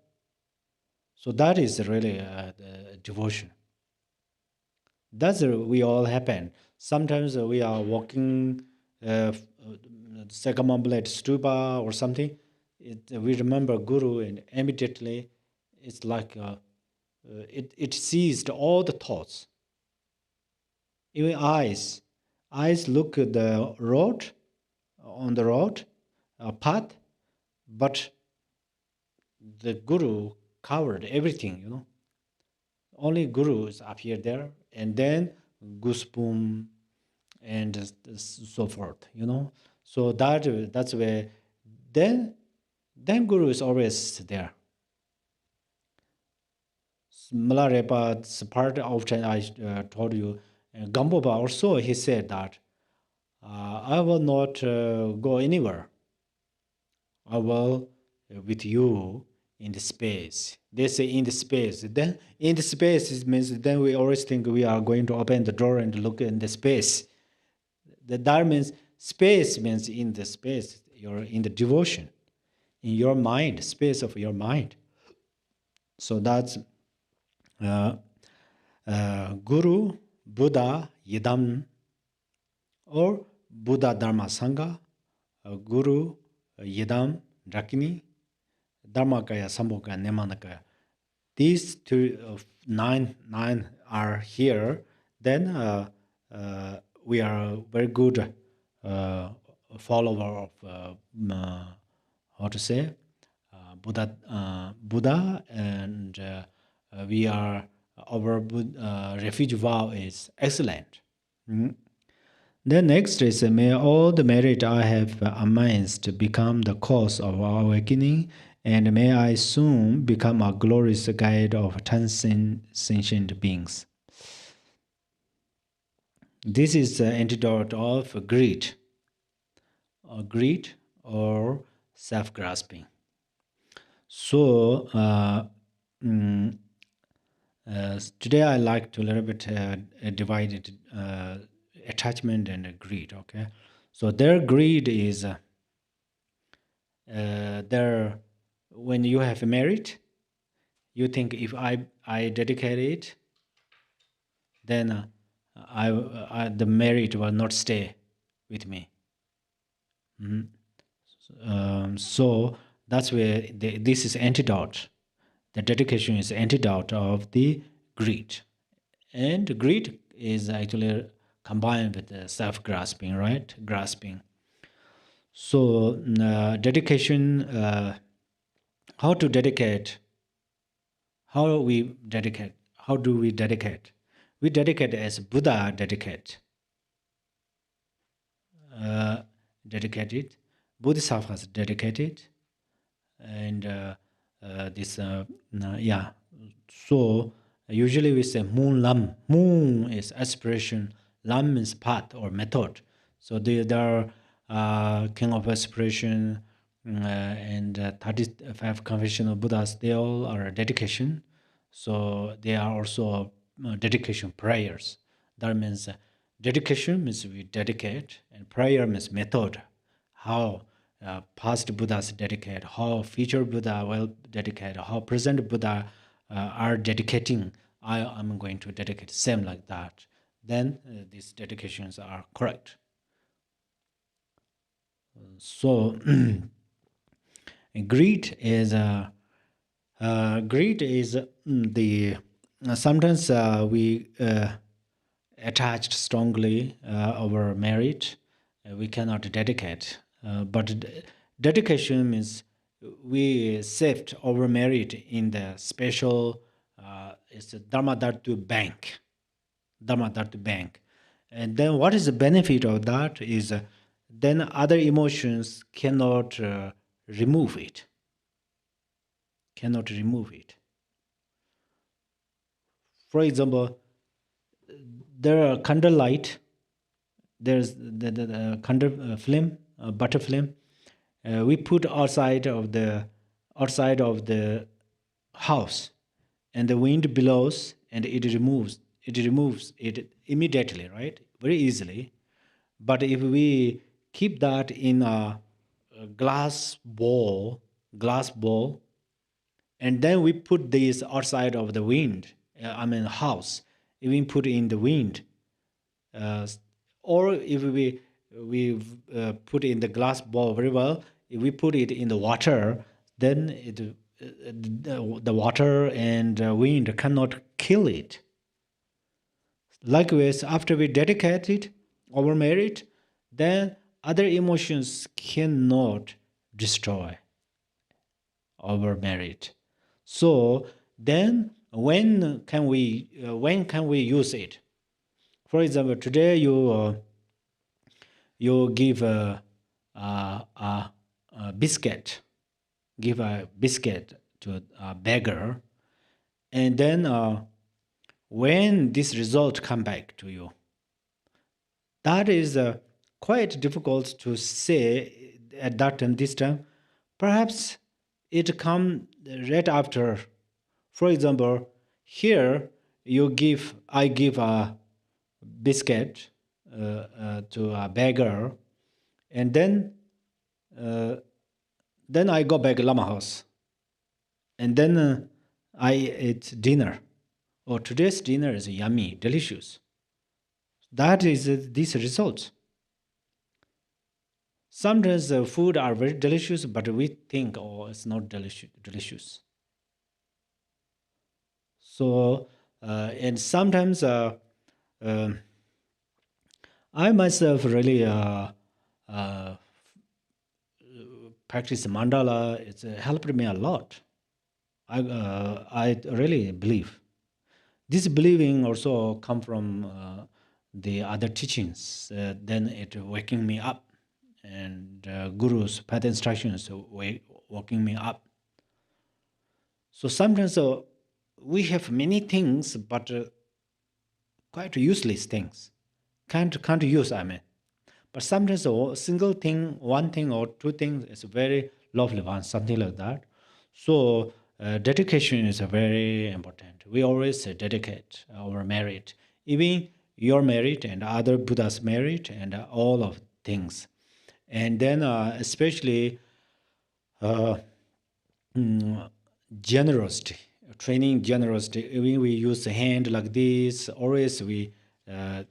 So that is really the devotion. That's we all happen. Sometimes we are walking circumambulate stupa or something. We remember Guru, and immediately it's like it seized all the thoughts. Even eyes look at the road, on the road, path, but the Guru covered everything. Only Guru is appear there, and then goosebump and so forth. So that's where then Guru is always there. Malarepa's part often I told you, Gamboba also he said that I will not go anywhere. I will with you in the space. They say in the space. Then in the space it means then we always think we are going to open the door and look in the space. That means space means in the space. You're in the devotion. in your mind, space of your mind. So that's uh, Guru, Buddha, Yidam, or Buddha Dharma Sangha, Guru, Yidam, Dakini, Dharmakaya, Sambhogaya, Nemanakaya. These nine are here, then we are very good uh, follower of how to say Buddha, and we are our refuge vow is excellent. Mm. Then next is may all the merit I have amassed become the cause of our awakening, and may I soon become a glorious guide of sentient beings. This is the antidote of greed or self-grasping. So mm, today I like to a little bit divide it attachment and greed. Okay, so their greed is their when you have merit, you think if I dedicate it, then the merit will not stay with me. Mhm. So that's where this is antidote. The dedication is antidote of the greed, and greed is actually combined with the self-grasping, right? Grasping. So dedication. How to dedicate? How we dedicate? How do we dedicate? We dedicate as Buddha dedicate. Uh, dedicated. Bodhisattvas dedicated, and this yeah. So usually we say moon lam. Moon is aspiration, lam means path or method. So there are king of aspiration and 35 conventional Buddhas. They all are dedication. So they are also dedication prayers. That means dedication means we dedicate, and prayer means method. How past Buddhas dedicate, how future Buddha will dedicate, how present Buddha are dedicating. I am going to dedicate same like that. Then these dedications are correct. So greed is the sometimes we attached strongly our merit. We cannot dedicate, but dedication means we saved our merit in the special. It's a Dharma Dhatu bank. Dharma Dhatu bank, and then what is the benefit of that is then other emotions cannot remove it. Cannot remove it. For example, there are candlelight. There's the candle flame, butter flame. We put outside of the house, and the wind blows, and it removes it immediately, right? Very easily. But if we keep that in a glass bowl, and then we put this outside of the wind, I mean house, if we put in the wind, uh, or if we put in the glass bowl very well, if we put it in the water, then the water and wind cannot kill it. Likewise, after we dedicate it, our merit, then other emotions cannot destroy our merit. So then, when can we use it? For example, today you give a biscuit, give a biscuit to a beggar, and then when this result come back to you, that is quite difficult to say at that time. This time, perhaps it come right after. For example, here I give a biscuit to a beggar, and then Then I go back to Lama house, and then I ate dinner. Oh, today's dinner is yummy, delicious. That is this result. Sometimes the food are very delicious, but we think, oh, it's not delicious. So, and sometimes um I myself really uh, practice mandala. It's helped me a lot. I really believe. This believing also come from the other teachings. Then it waking me up, and Guru's path instructions waking me up. So sometimes we have many things, but quite useless things. Can't use. I mean, but sometimes a single thing, one thing or two things is a very lovely one, something like that. So dedication is a very important. We always say dedicate our merit, even your merit and other Buddha's merit and all of things. And then especially uh, mm, generosity, training generosity. When we use the hand like this, always we uh,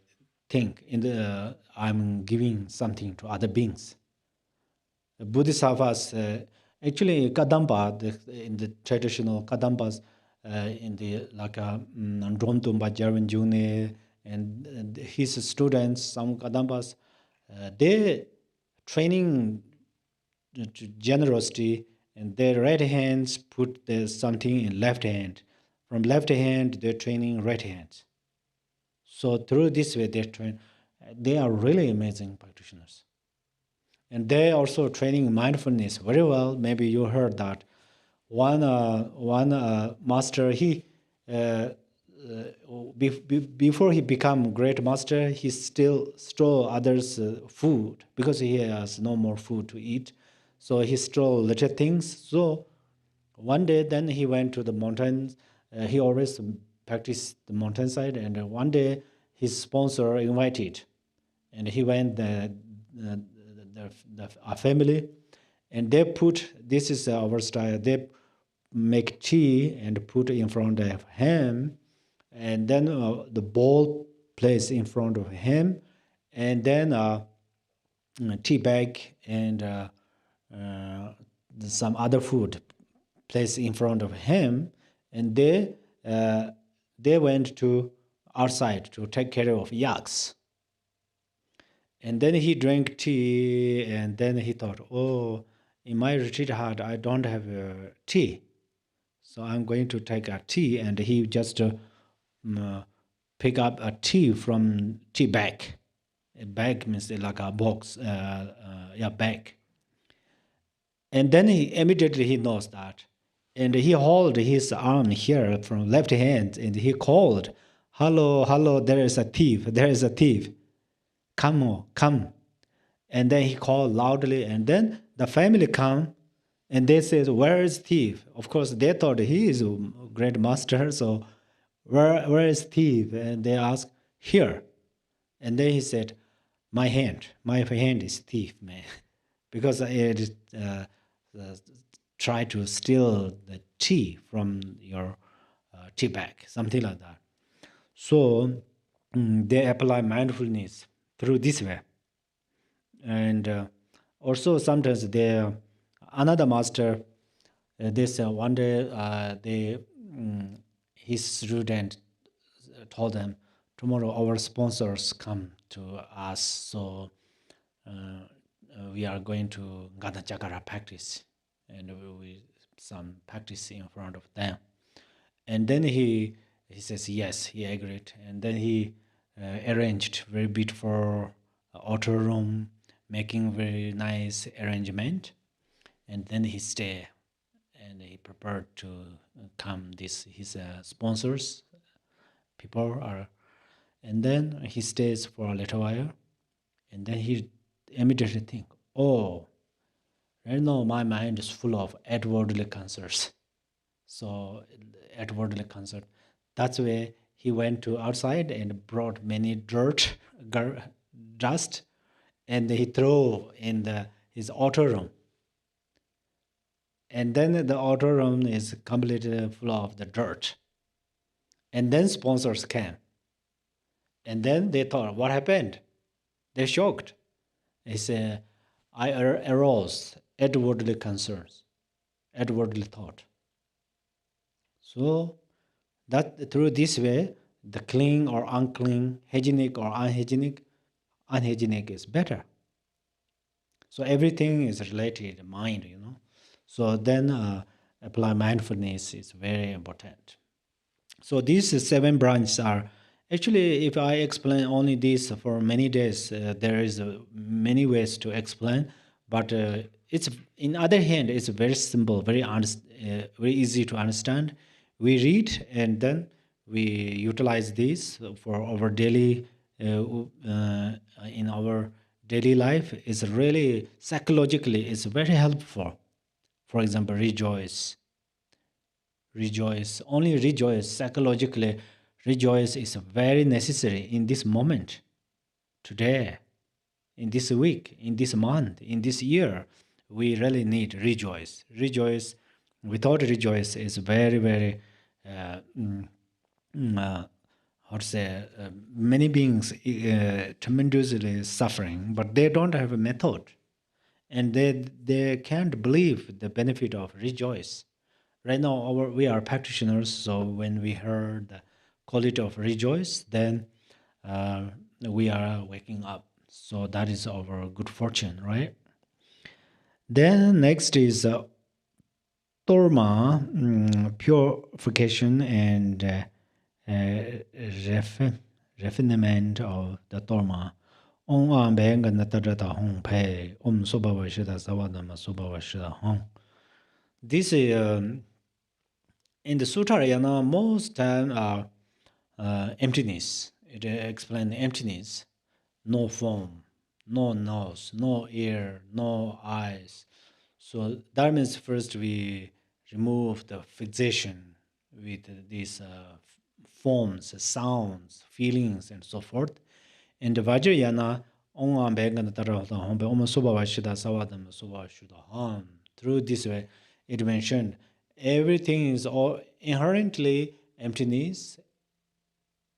think in the I'm giving something to other beings. Bodhisattvas, actually Kadamba, in the traditional Kadambas, in the like Ndromtumba Jervin June and his students, some Kadambas, they training to generosity, and their right hands put something in left hand. From left hand, they're training right hand. So through this way, they train. They are really amazing practitioners, and they also training mindfulness very well. Maybe you heard that one master uh, before he become great master, he still stole others food because he has no more food to eat, so he stole little things. So one day then he went to the mountains. He always practiced the mountainside, and one day his sponsor invited, and he went our family, and they put, this is our style, they make tea and put in front of him, and then the bowl placed in front of him, and then tea bag and uh, some other food placed in front of him, and they went to outside to take care of yaks. And then he drank tea, and then he thought, oh, in my retreat hut, I don't have tea. So I'm going to take a tea. And he just pick up a tea from tea bag. A bag means like a box, yeah, bag. And then he immediately he knows that. And he hold his arm here from left hand, and he called, hello, hello, there is a thief, there is a thief. Come on, come. And then he called loudly, and then the family come, and they said, where is thief? Of course, they thought he is a great master, so where is thief? And they asked, here. And then he said, my hand is thief, man. Because it uh, try to steal the tea from your tea bag, something like that. So they apply mindfulness through this way. And also sometimes they another master this one day his student told them, tomorrow our sponsors come to us, so we are going to Gata Chakara practice, and we some practice in front of them. And then he says yes, he agreed, and then he arranged very beautiful outer room, making very nice arrangement, and then he stay, and he prepared to come this his sponsors people are, and then he stays for a little while, and then he immediately think, oh, right now my mind is full of outwardly concerns. So outwardly concerned. That's why he went to outside and brought many dust, and he threw in his outer room. and then the outer room is completely full of the dirt. And then sponsors came, and then they thought, what happened? They're shocked. They say, I arose outwardly concerns, outwardly thought. So that through this way, the clean or unclean, hygienic or unhygienic, unhygienic is better. So everything is related, mind, you know. So then apply mindfulness is very important. So these seven branches are actually, if I explain only this for many days, there is many ways to explain. But it's in other hand, it's very simple, very easy to understand. We read and then we utilize this for our daily in our daily life. Is really psychologically it's very helpful. For example, rejoice, only rejoice psychologically. Rejoice is very necessary in this moment, today, in this week, in this month, in this year. We really need rejoice. Without rejoice is very very uh, mm, how to say, many beings tremendously suffering, but they don't have a method, and they can't believe the benefit of rejoice. Right now, we are practitioners, so when we heard the quality of rejoice, then uh, we are waking up. So that is our good fortune, right? Then next is Torma, purification and refin- refinement of the Torma. Om Am Benga Natarata Hong Pei, Om Sobavashida Savadama Sobavashida Hong. This is in the Sutra, you know, most time emptiness. It explains emptiness, no form, no nose, no ear, no eyes. So that means first we remove the fixation with these forms, sounds, feelings, and so forth. In the Vajrayana, Om Begana Tarahata Hom Om Subhavashida Savadam Subhashuda Ham. Through this way, it mentioned everything is all inherently emptiness.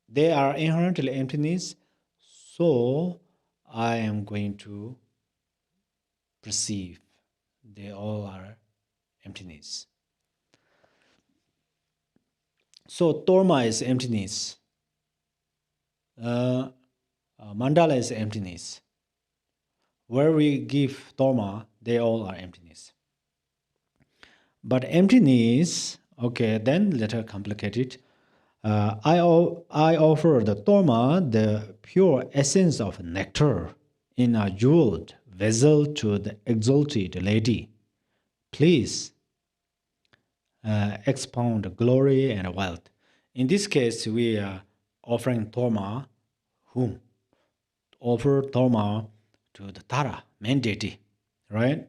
They are inherently emptiness. So I am going to perceive they all are emptiness. So Torma is emptiness. Uh, Mandala is emptiness. Where we give Torma, they all are emptiness. But emptiness, okay, then let her complicate it. I offer the Torma, the pure essence of nectar, in a jeweled vessel to the exalted lady. Please expound glory and wealth. In this case, we are offering Torma, whom? Offer Torma to the Tara, main deity, right?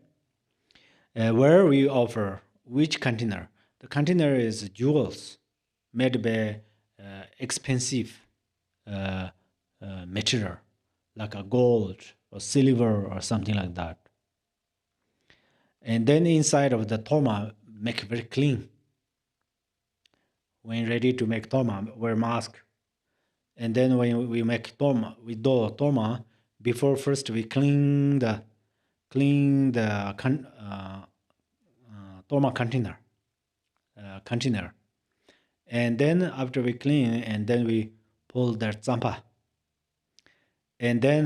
Where we offer which container? The container is jewels made by expensive uh, material, like a gold or silver or something like that. And then inside of the Torma, make very clean. When ready to make Torma, wear mask. And then when we make Torma, we do Torma, before first we clean the Torma container. And then after we clean, and then we pull that zampa, and then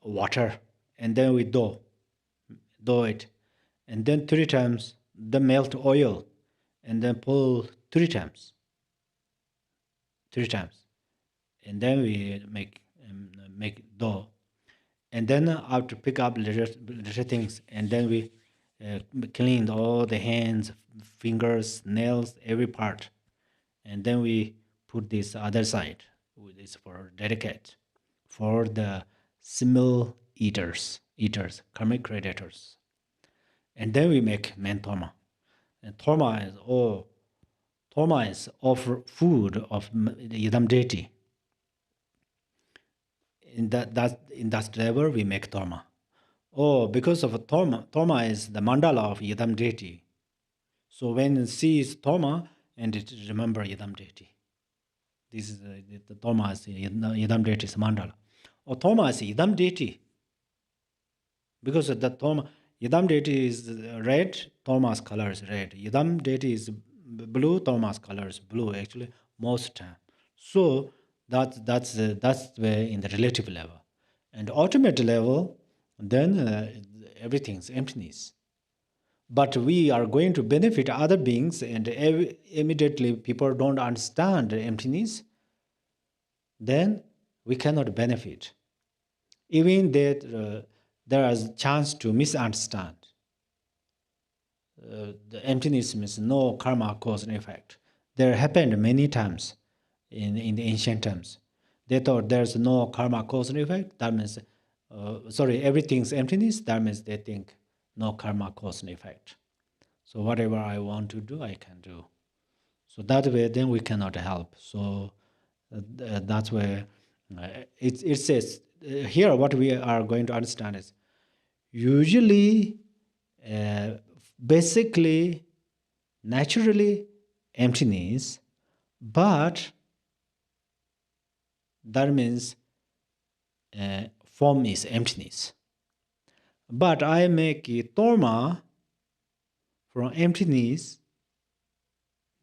water, and then we do it, and then three times the melt oil, and then pull three times, and then we make dough, and then after pick up little things, and then we clean all the hands, fingers, nails, every part, and then we put this other side. This for dedicate for the simil karmic creators, and then we make main Torma. And Torma is offer food of the Yidam deity. In that level we make Torma. Oh, because of Torma. Torma is the mandala of Yidam deity. So when it sees Torma, and it remember Yidam deity. This is the Torma is Yidam deity's mandala. Or Torma is Yidam deity. Because the Torma, Yidam deity is red, Torma's color is red. Yidam deity is blue, Torma's color is blue, actually, most time. So that's where in the relative level. And ultimate level, then everything's emptiness. But we are going to benefit other beings, and immediately people don't understand the emptiness, then we cannot benefit. Even that there is a chance to misunderstand. The emptiness means no karma cause and effect. There happened many times in the ancient times. They thought there's no karma cause and effect. That means, everything's emptiness. That means they think no karma cause and effect. So whatever I want to do, I can do. So that way, then we cannot help. So that's where it says here. What we are going to understand is usually, uh, basically, naturally, emptiness, but that means form is emptiness. But I make it torma from emptiness,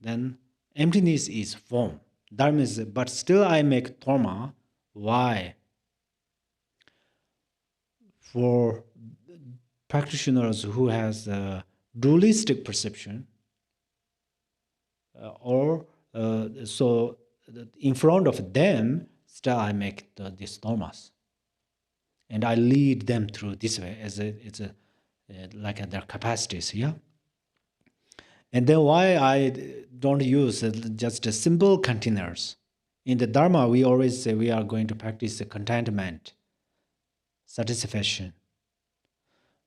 then emptiness is form. That means, but still I make torma. Why? For practitioners who has a dualistic perception, or so in front of them, still I make these tormas, and I lead them through this way as it's a like their capacities, yeah. And then why I don't use just simple containers. In the Dharma, we always say we are going to practice the contentment, satisfaction.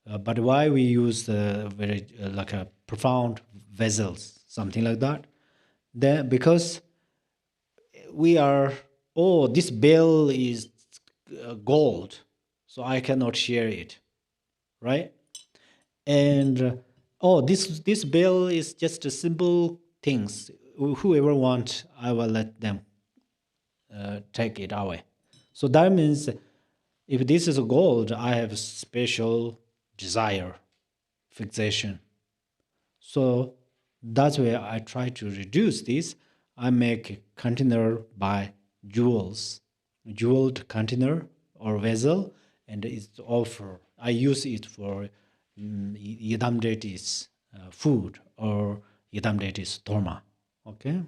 But why we use the very like a profound vessels, something like that? Then because we are, oh, this bell is gold, so I cannot share it, right? And oh, this bell is just a simple things. Whoever want, I will let them take it away. So that means if this is gold, I have a special desire, fixation. So that's where I try to reduce this. I make a container by jewels, jeweled container or vessel, and it's offer. I use it for Yidam deity's food or Yidam deity's torma. Okay,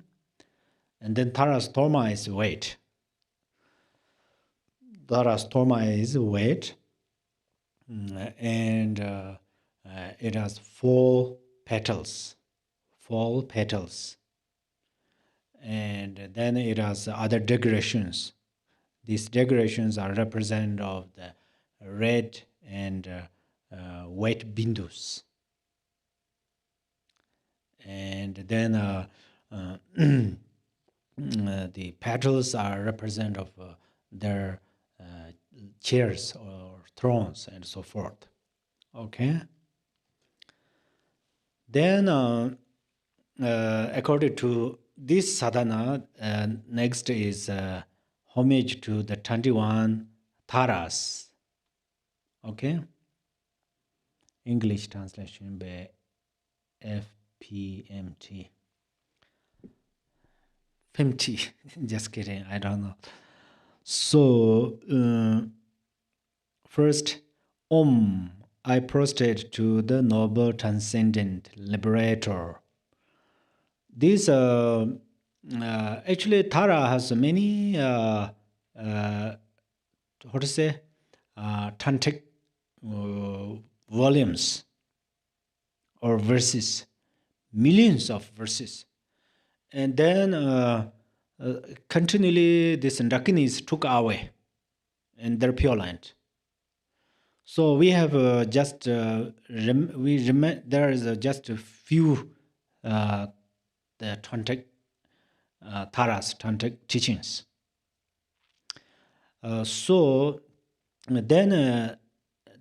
and then Tara's torma is weight. Tara's torma is weight, and it has four petals, and then it has other decorations. These decorations are represent of the red and white bindus, and then the petals are represent of their chairs or thrones and so forth. Okay. Then, according to this sadhana, next is homage to the 21 taras. Okay. English translation by FPMT. FMT. Just kidding. I don't know. So, first, Om. I prostrate to the noble transcendent liberator. This actually Tara has many how to say tantric volumes or verses, millions of verses, and then continually this Dakinis took away in their pure land. So we have just there is just a few the tantric taras, tantric teachings. So then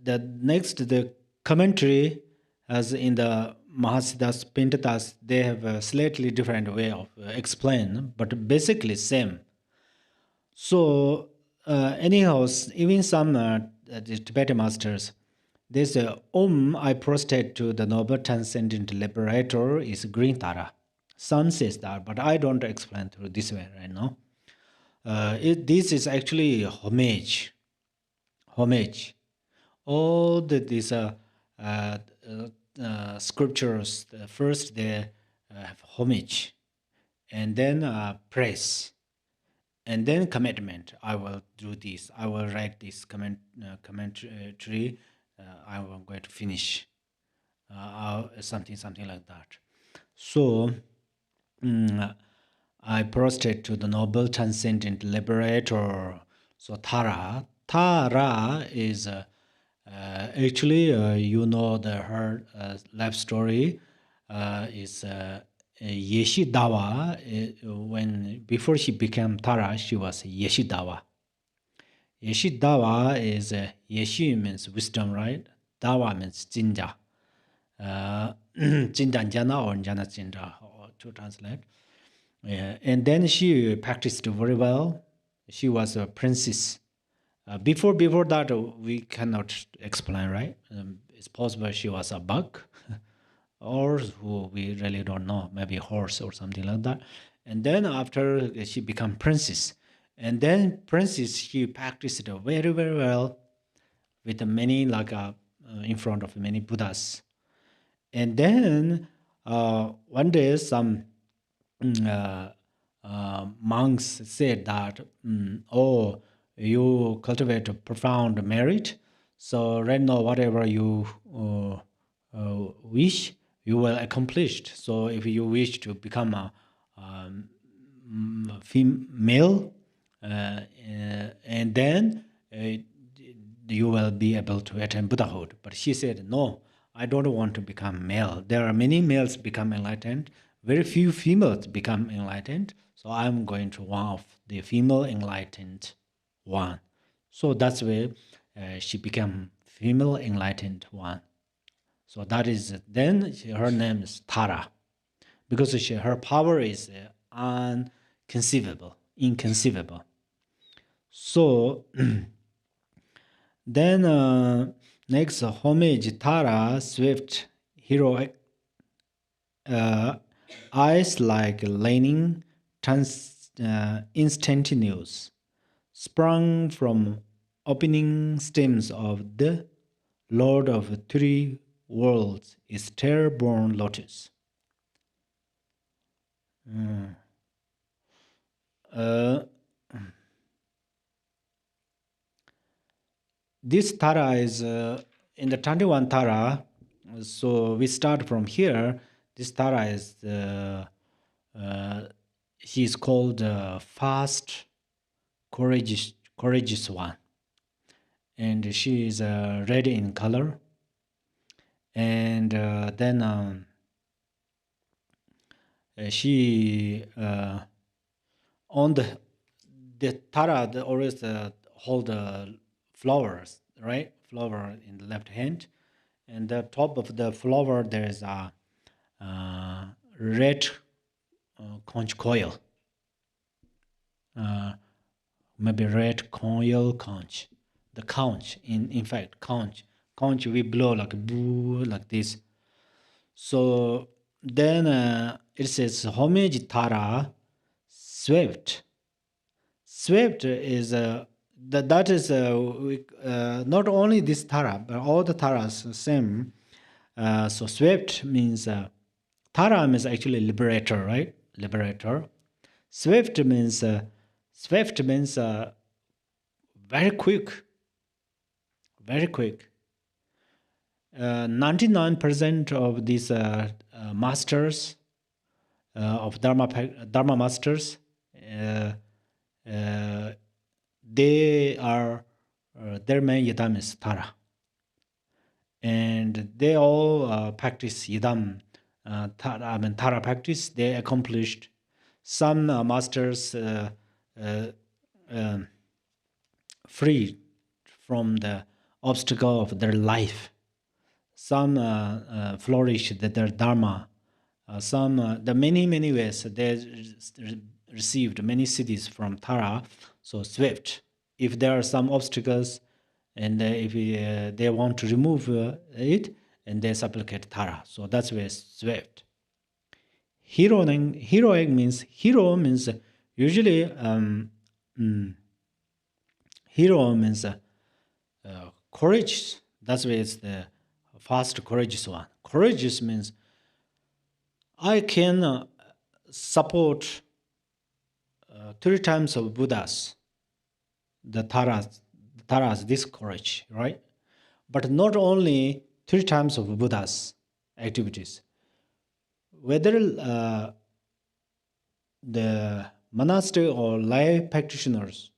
the next the commentary, as in the Mahasiddhas, Pentatas, they have a slightly different way of explain, but basically same. So anyhow, even some the Tibetan masters, they say, Om, I prostrate to the noble transcendent liberator is green Tara. Some says that, but I don't explain through this way right now. This is actually homage. Homage. All these uh, scriptures, first they have homage, and then praise, and then commitment. I will do this. I will write this commentary. I am going to finish something like that. So I prostrate to the noble transcendent liberator. So Tara is actually you know her life story is Yeshidawa. When before she became Tara, she was Yeshidawa. Yeshidawa is Yeshi means wisdom, right? Dawa means Jinja. Jinja Jana or Jana Jinja, to translate. And then she practiced very well. She was a princess. Before that, we cannot explain, right? It's possible she was a bug, or who we really don't know, maybe horse or something like that. And then after she became princess, and then princess she practiced very well with many in front of many Buddhas. And then one day some monks said that, oh, you cultivate a profound merit, so right now whatever you wish, you will accomplish. So if you wish to become a female, and then you will be able to attain Buddhahood. But she said, no, I don't want to become male. There are many males become enlightened. Very few females become enlightened. So I'm going to one of the female enlightened one. So that's where she became female enlightened one. So that is, then her name is Tara. Because her power is inconceivable. So then next, homage Tara, swift, heroic, eyes like lightning, instantaneous, sprung from opening stems of the Lord of Three Worlds, is terror-born lotus. This Tara is in the 21 Tara. So we start from here. This Tara is she is called fast, courageous one, and she is red in color. And then she on the Tara always hold flowers, right? Flower in the left hand, and the top of the flower there is a red conch coil, maybe red coil conch. The conch, in fact, conch we blow like boo like this. So then it says homage Tara swift. Swift is that is not only this Tara, but all the Taras same. So swift means Tara means actually liberator, right? Liberator. Swift means very quick, very quick. 99% of these masters of Dharma masters, they are their main yidam is Tara, and they all practice yidam. Tara practice. They accomplished. Some masters free from the obstacle of their life. Some flourish their dharma. Some the many ways they received many cities from Tara. So swift. If there are some obstacles, and if they want to remove it, and they supplicate Tara. So that's where swift. Heroic means hero means usually mm, hero means courage. That's why it's the fast courageous one. Courageous means I can support three times of Buddhas, the Taras, this courage, right? But not only three times of Buddhas activities. Whether the monastery or lay practitioners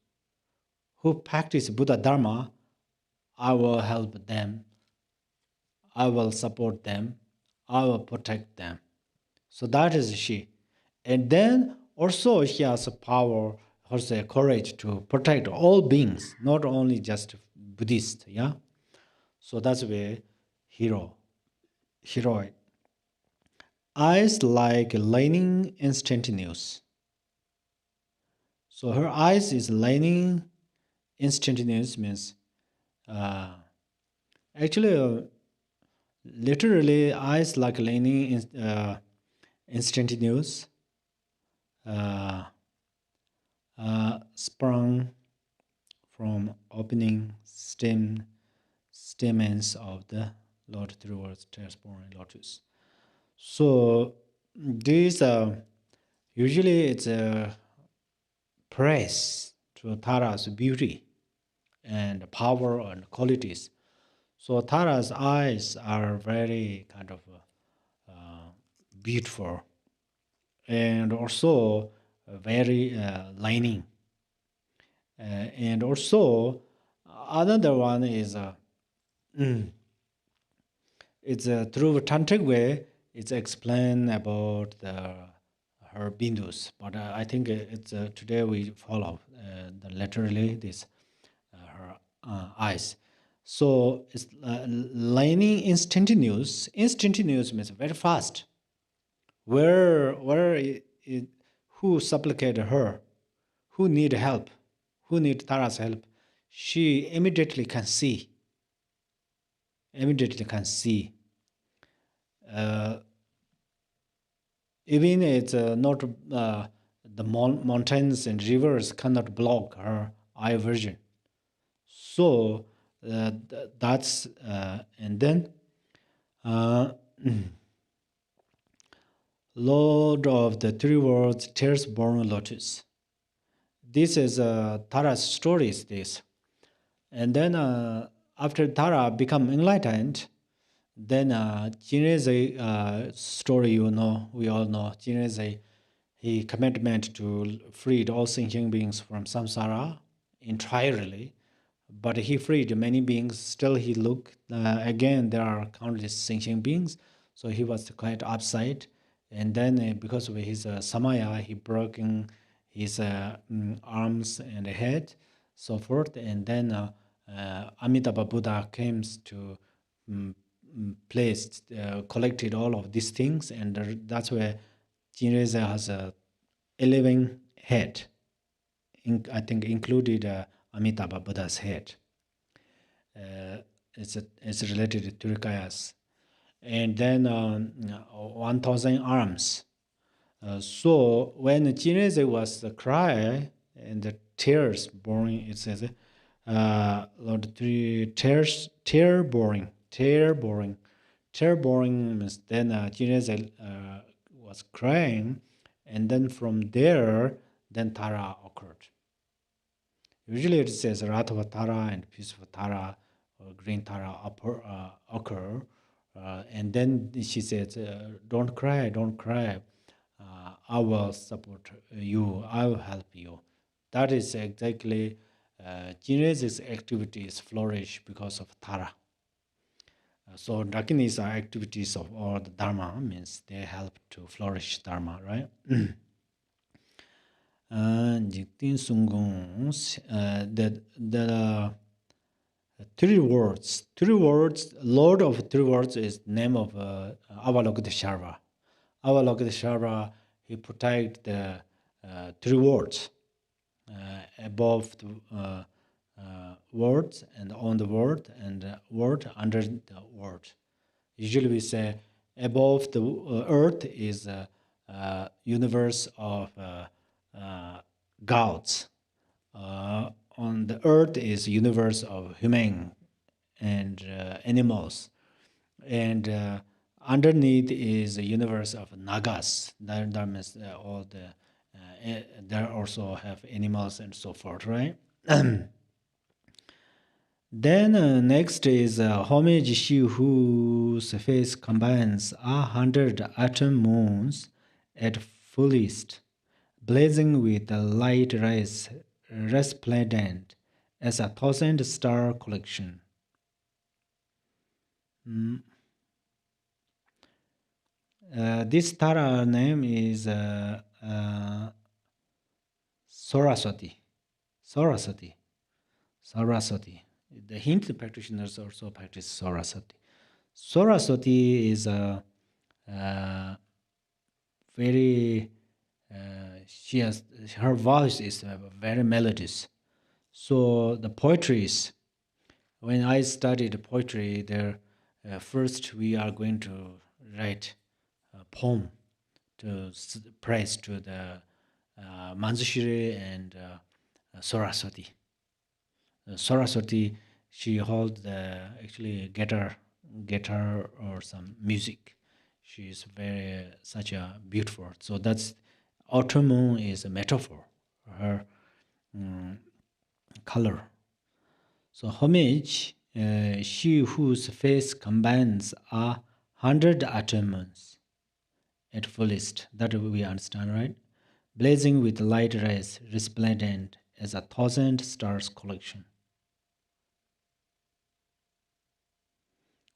who practice Buddha Dharma, I will help them, I will support them, I will protect them. So that is she. And then also she has a power, has a courage to protect all beings, not only just Buddhist, yeah? So that's where heroic. Eyes like lightning instantaneous. So her eyes is lightning instantaneous means uh, actually literally eyes like lightning instantaneous uh, sprung from opening stamens of the Lord towards transforming lotus. So these usually it's a praise to Tara's beauty and power and qualities. So Tara's eyes are very kind of beautiful and also very lining. And also another one is it's through tantric way. It's explained about her bindus, but I think it's today we follow literally this her eyes. So it's lining instantaneous. Instantaneous means very fast. Where who supplicated her, who need help, who need Tara's help, she immediately can see. Immediately can see. Uh, Even it's not the mountains and rivers cannot block her eye vision. So that's and then uh, Lord of the Three Worlds, tears born lotus. This is Tara's story. Is this, and then after Tara become enlightened, then Jinrei story, you know, we all know Jinrei, he commitment to freed all sentient beings from samsara entirely, but he freed many beings. Still, he looked again. There are countless sentient beings, so he was quite upset. And then, because of his samaya, he broke in his arms and head, so forth. And then Amitabha Buddha came to placed, collected all of these things, and that's where Jinreza has a 11 head. I think included Amitabha Buddha's head. It's related to Turikayas. And then 1,000 arms. So when Jinreza was cry and the tears boring, it says, Lord, three tears, tear boring means then Jinreza was crying, and then from there, then Tara occurred. Usually it says Ratava Tara and peaceful Tara or green Tara occur. And then she says, don't cry, don't cry. I will support you, I will help you. That is exactly Jinre's activities flourish because of Tara. So Dakinis are activities of all the Dharma, means they help to flourish Dharma, right? Jiktin Sungung, the Three words. Three words. Lord of three words is name of Avalokiteshvara. Avalokiteshvara, he protect the three words above the words and on the word and word under the word. Usually we say above the earth is a, universe of gods. On the earth is universe of human and animals, and underneath is a universe of nagas. That means all the there also have animals and so forth, right? Then next is homage she whose face combines 100 atom moons at fullest, blazing with a light rays resplendent as a thousand star collection. Mm. This Tara name is Saraswati. Saraswati. Saraswati. The Hindu practitioners also practice Saraswati. Saraswati is a very she has her voice is very melodious. So the poetry, when I studied poetry, there first we are going to write a poem to praise to the Manjushri and Saraswati. Saraswati, she holds the actually guitar or some music. She is very such a beautiful. So that's autumn moon is a metaphor. Her color. So homage, she whose face combines 100 atoms at fullest. That we understand, right? Blazing with light rays, resplendent as a thousand stars collection.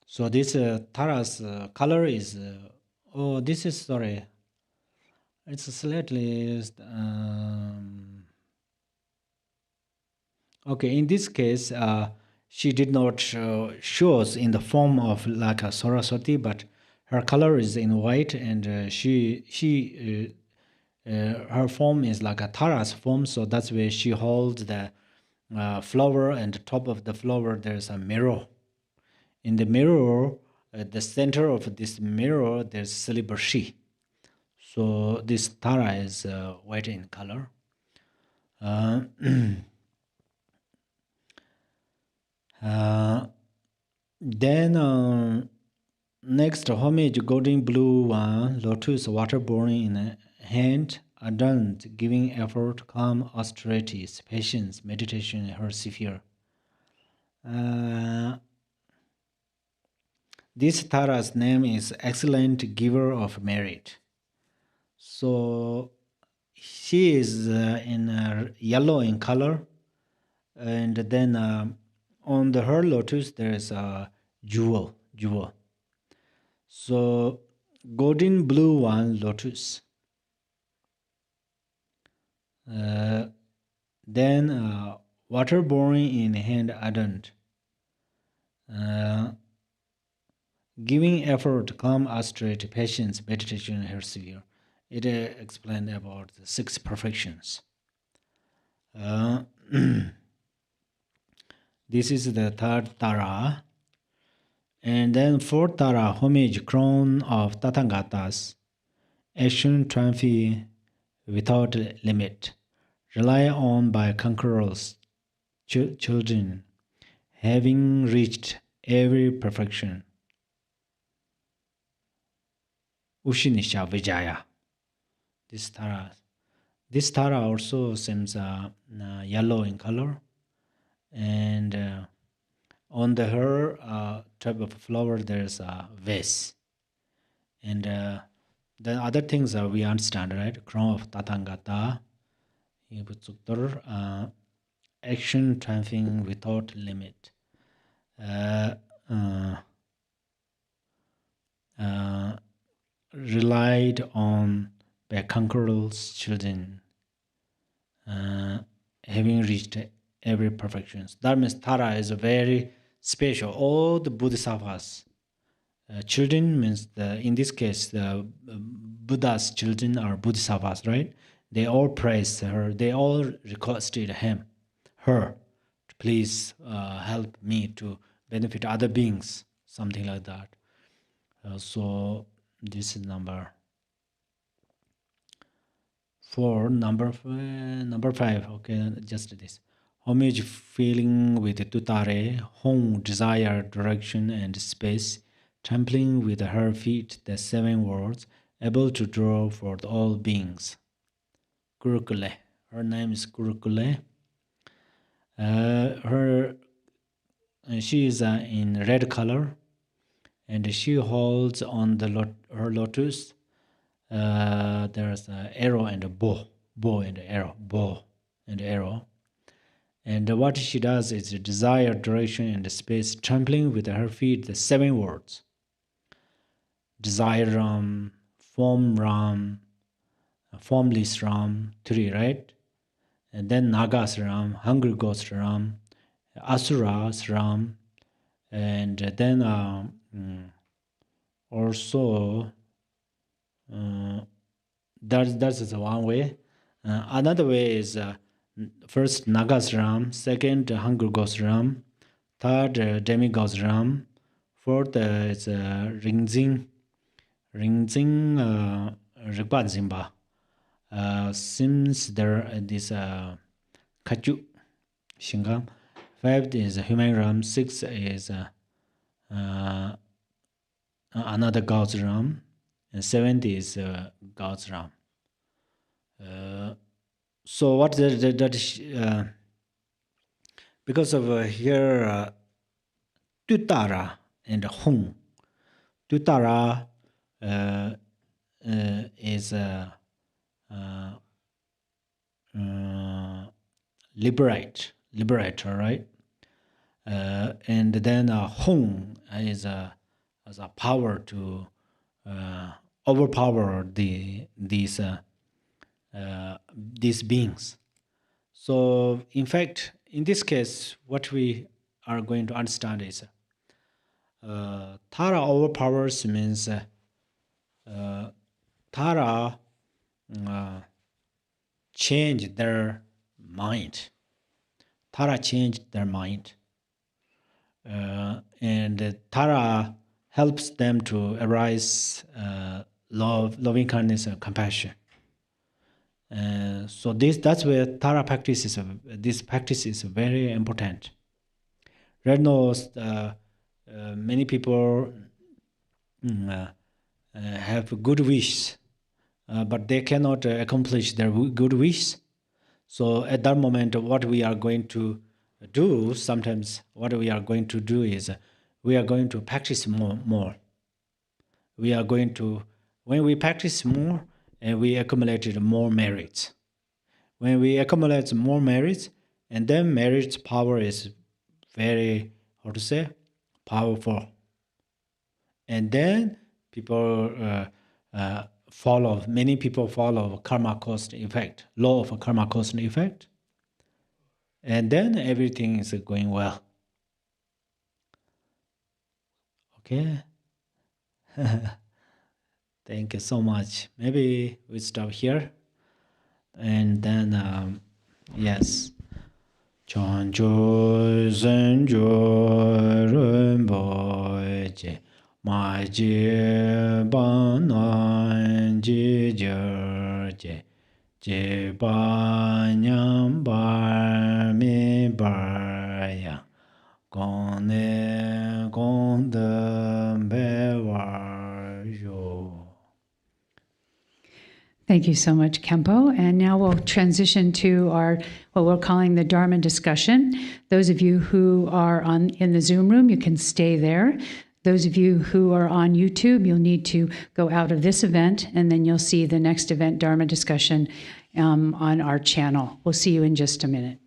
So this Tara's color is, oh, this is, sorry, it's slightly, okay, in this case, she did not shows in the form of like a Saraswati, but her color is in white, and her form is like a Tara's form, so that's where she holds the flower, and the top of the flower there's a mirror. In the mirror, at the center of this mirror, there's celibacy. So this Tara is white in color. Uh, uh, then next, homage golden blue one, lotus waterborne in a hand, adorned, giving effort, calm, austerities, patience, meditation in her sphere. Uh, this Tara's name is excellent giver of merit. So she is in yellow in color, and then on the her lotus there is a jewel. So golden blue one lotus. Uh, then waterborne in hand adorned. Uh, Giving effort, calm, austerity, patience, meditation, her sphere. It explained about the six perfections. Uh, this is the third Tara. And then fourth Tara, homage, crown of Tathagatas, action triumphing without limit, rely on by conquerors, children, having reached every perfection. Ushinisha Vijaya. This Tara. This Tara also seems yellow in color, and on the her type of flower there's a vase, and the other things we understand, right? Crown of Tathagata, action triumphing without limit. Uh, uh, Relied on by conquerors, children, having reached every perfections. That means Tara is a very special. All the Bodhisattvas, children means in this case, the Buddha's children are Bodhisattvas, right? They all praised her. They all requested her, to please help me to benefit other beings, something like that. So this is number 4. Number 5. Okay, just this. Homage feeling with tutare, home desire, direction, and space, trampling with her feet the 7 worlds, able to draw for all beings. Gurukule. Her name is Gurukule. She is in red color, and she holds on her lotus. There's an arrow and a bow and arrow. And what she does is desire, direction, and space, trampling with her feet the 7 words. Desire Ram, form Ram, formless Ram, 3, right? And then Nagas Ram, hungry ghost Ram, Asuras Ram, and then also that is one way. Another way is first Nagas Ram, second Hungry Ghost Ram, third Demigods Ram, fourth is Ringzing Rigpa Zimba. Since there this Kachu Shingam, fifth is Human Ram, sixth is another God's Ram, and seventh is God's Ram. So what that is, because of here Tutara and Hung. Tutara is liberator, right? And then Hung is as a power to overpower these beings. So in fact, in this case, what we are going to understand is Tara overpowers means Tara changed their mind. Tara changed their mind. And Tara helps them to arise love, loving kindness, and compassion. So that's where Tara practice is. This practice is very important. Red Nose, many people have good wishes, but they cannot accomplish their good wish. So at that moment, what we are going to do, sometimes what we are going to do is we are going to practice more. We are going to, when we practice more, and we accumulated more merits. When we accumulate more merits, and then merit's power is very, powerful. And then people many people follow karma cause and effect, law of karma cause and effect. And then everything is going well. Okay. Thank you so much. Maybe we stop here. And then, yes. Chanjo Zenjo Rumboje Maji Banan Jijerje Jibanyam Bar Mi Barya Gone Gondam Bevar Yo. Thank you so much, Khenpo. And now we'll transition to our what we're calling the Dharma discussion. Those of you who are in the Zoom room, you can stay there. Those of you who are on YouTube, you'll need to go out of this event, and then you'll see the next event, Dharma discussion, on our channel. We'll see you in just a minute.